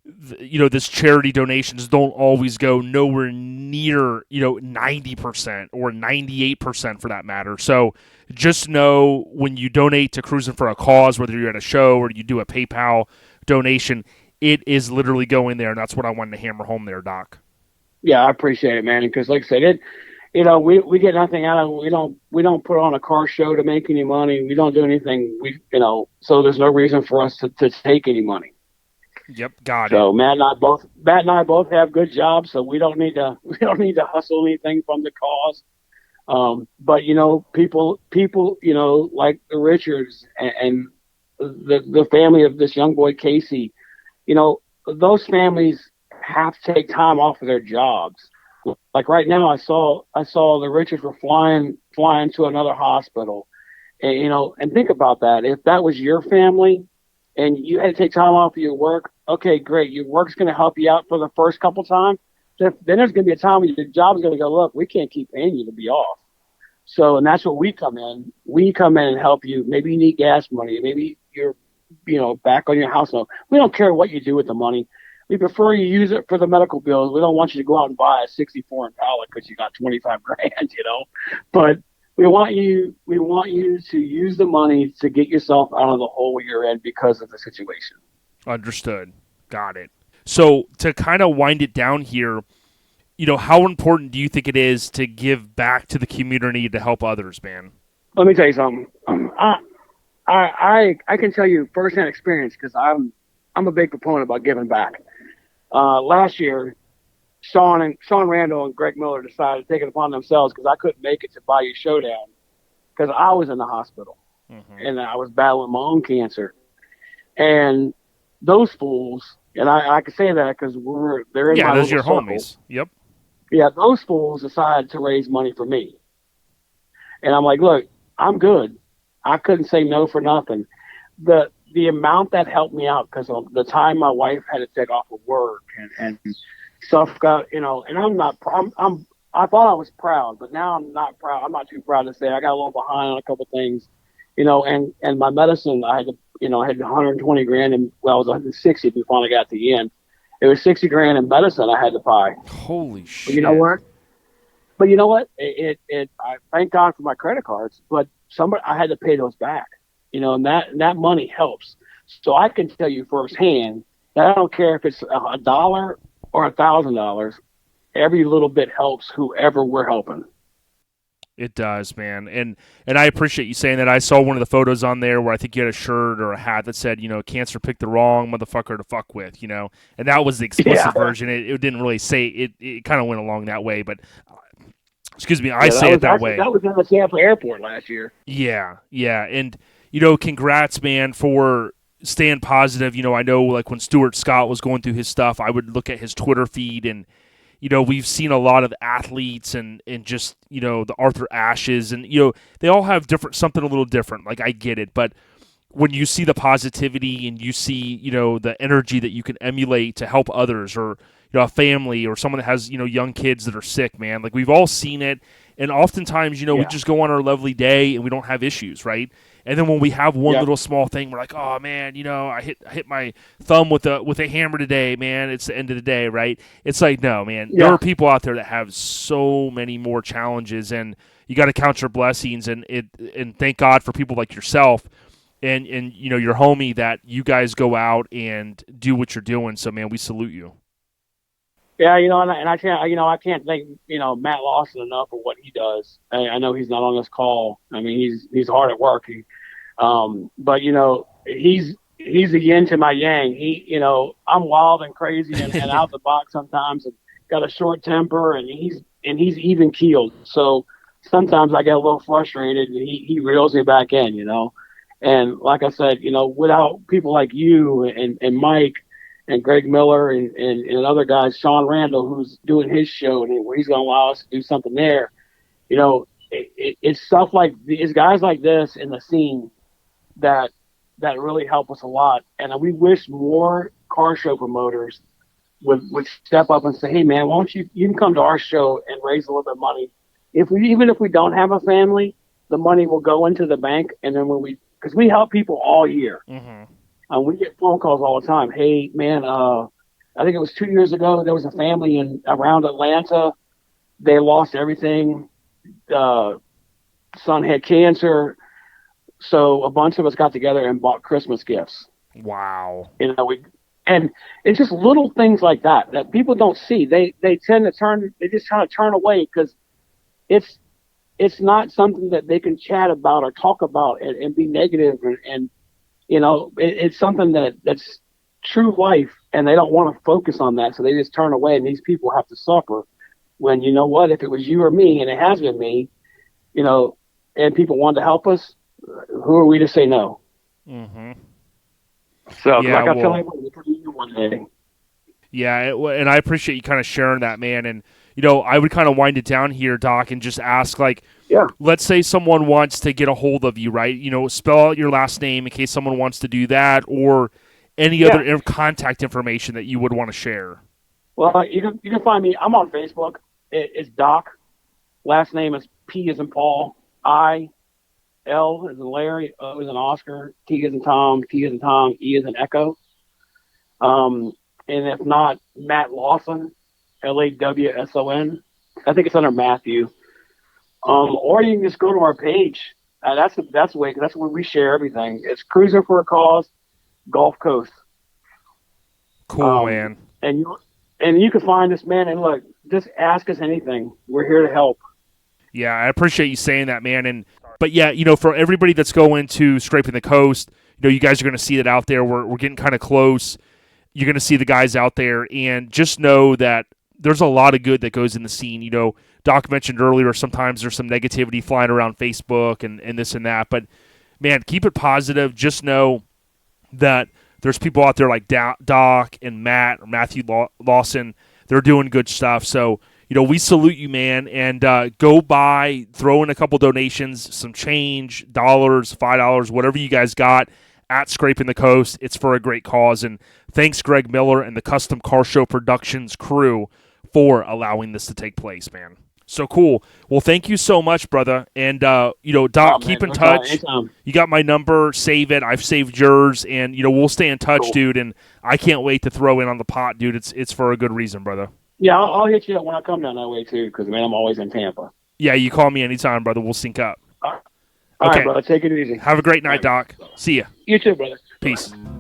this charity donations don't always go nowhere near, 90% or 98% for that matter. So just know when you donate to Cruisin For A Cause, whether you're at a show or you do a PayPal donation, it is literally going there. And that's what I wanted to hammer home there, Doc. Yeah, I appreciate it, man. Because like I said, we get nothing out of it. We don't put on a car show to make any money. We don't do anything. So there's no reason for us to take any money. Yep, got it. So Matt and I both have good jobs, so we don't need to hustle anything from the cause. But people, like the Richards and the family of this young boy Casey, those families have to take time off of their jobs. Like right now, I saw the Richards were flying to another hospital, and and think about that. If that was your family, and you had to take time off of your work, okay, great. Your work's going to help you out for the first couple times. Then there's going to be a time when your job's going to go, look, we can't keep paying you to be off. So, and that's where we come in. We come in and help you. Maybe you need gas money. Maybe you're, back on your house loan. We don't care what you do with the money. We prefer you use it for the medical bills. We don't want you to go out and buy a 64 Impala because you got 25 grand, But we want you to use the money to get yourself out of the hole you're in because of the situation. Understood. Got it. So to kind of wind it down here, how important do you think it is to give back to the community to help others, man? Let me tell you something. I can tell you firsthand experience because I'm a big proponent about giving back. Last year, Sean Randall and Greg Miller decided to take it upon themselves because I couldn't make it to Bayou Showdown because I was in the hospital and I was battling my own cancer. And those fools, and I can say that because they're in my those are your circle. Homies. Yep. Yeah, those fools decided to raise money for me. And I'm like, look, I'm good. I couldn't say no for nothing. The amount that helped me out, because of the time my wife had to take off of work and stuff got, and I thought I was proud, but now I'm not proud. I'm not too proud to say I got a little behind on a couple things, and my medicine, I had to, I had 120 grand, and well, it was 160 if we finally got to the end. It was 60 grand in medicine I had to buy. Holy shit. But you know what? I thank God for my credit cards, but I had to pay those back, and that money helps. So I can tell you firsthand that I don't care if it's $1 or $1,000, every little bit helps whoever we're helping. It does, man. And I appreciate you saying that. I saw one of the photos on there where I think you had a shirt or a hat that said, cancer picked the wrong motherfucker to fuck with, and that was the explicit version. It didn't really say it. It kind of went along that way, but excuse me, I say it that way. That was in the Tampa airport last year. Yeah. And, congrats, man, for staying positive. I know like when Stuart Scott was going through his stuff, I would look at his Twitter feed and, we've seen a lot of athletes and just, the Arthur Ashes and, they all have something a little different. Like I get it. But when you see the positivity and you see, the energy that you can emulate to help others or, a family or someone that has, young kids that are sick, man, like we've all seen it. And oftentimes, we just go on our lovely day and we don't have issues, right? And then when we have one little small thing, we're like, oh man, I hit my thumb with a hammer today, man. It's the end of the day, right? It's like, no, man. There are people out there that have so many more challenges, and you got to count your blessings and thank God for people like yourself and your homie that you guys go out and do what you're doing. So man, we salute you. Yeah, and I can't thank Matt Lawson enough for what he does. I know he's not on this call. I mean, he's hard at work. But he's the yin to my yang. I'm wild and crazy and out the box sometimes, and got a short temper, and he's even keeled. So sometimes I get a little frustrated, and he reels me back in. And like I said, without people like you and Mike and Greg Miller and other guys, Sean Randall, who's doing his show and where he's going to allow us to do something there. It's stuff like it's guys like this in the scene that really help us a lot. And we wish more car show promoters would step up and say, hey man, why don't you can come to our show and raise a little bit of money. Even if we don't have a family, the money will go into the bank. And then because we help people all year. Mm-hmm. We get phone calls all the time. Hey, man, I think it was 2 years ago, there was a family around Atlanta. They lost everything. Son had cancer. So a bunch of us got together and bought Christmas gifts. Wow. And it's just little things like that people don't see. They tend to just kind of turn away because it's not something that they can chat about or talk about and be negative and it's something that's true life, and they don't want to focus on that, so they just turn away, and these people have to suffer. When if it was you or me, and it has been me, and people want to help us, who are we to say no? Mm-hmm. So, I feel like we're putting you one day. Yeah, and I appreciate you kind of sharing that, man. And I would kind of wind it down here, Doc, and just ask, let's say someone wants to get a hold of you, right? Spell out your last name in case someone wants to do that, or any other contact information that you would want to share. Well, you can find me. I'm on Facebook. It's Doc. Last name is P as in Paul, I, L as in Larry, O as in Oscar, T as in Tom, T as in Tom, E as in Echo. And if not, Matt Lawson, Lawson. I think it's under Matthew. Or you can just go to our page. That's the way, because that's where we share everything. It's Cruisin For A Cause, Gulf Coast. Cool, man. And you can find us, man. And look, just ask us anything. We're here to help. Yeah, I appreciate you saying that, man. But yeah, for everybody that's going to Scrapin the Coast, you guys are going to see it out there. We're getting kind of close. You're going to see the guys out there, and just know that there's a lot of good that goes in the scene. Doc mentioned earlier, sometimes there's some negativity flying around Facebook and this and that. But, man, keep it positive. Just know that there's people out there like Doc and Matt or Matthew Lawson. They're doing good stuff. So, we salute you, man, and go by, throw in a couple donations, some change, dollars, $5, whatever you guys got at Scrapin the Coast. It's for a great cause, and thanks Greg Miller and the Custom Car Show Productions crew for allowing this to take place, man. So cool. Well, thank you so much, brother. And, Doc, keep in touch. Anytime. You got my number. Save it. I've saved yours. And, we'll stay in touch, Cool. dude. And I can't wait to throw in on the pot, dude. It's for a good reason, brother. Yeah, I'll hit you up when I come down that way, too, because, man, I'm always in Tampa. Yeah, you call me anytime, brother. We'll sync up. All Okay. right, brother. Take it easy. Have a great night, Doc. See ya. You too, brother. Peace. Bye.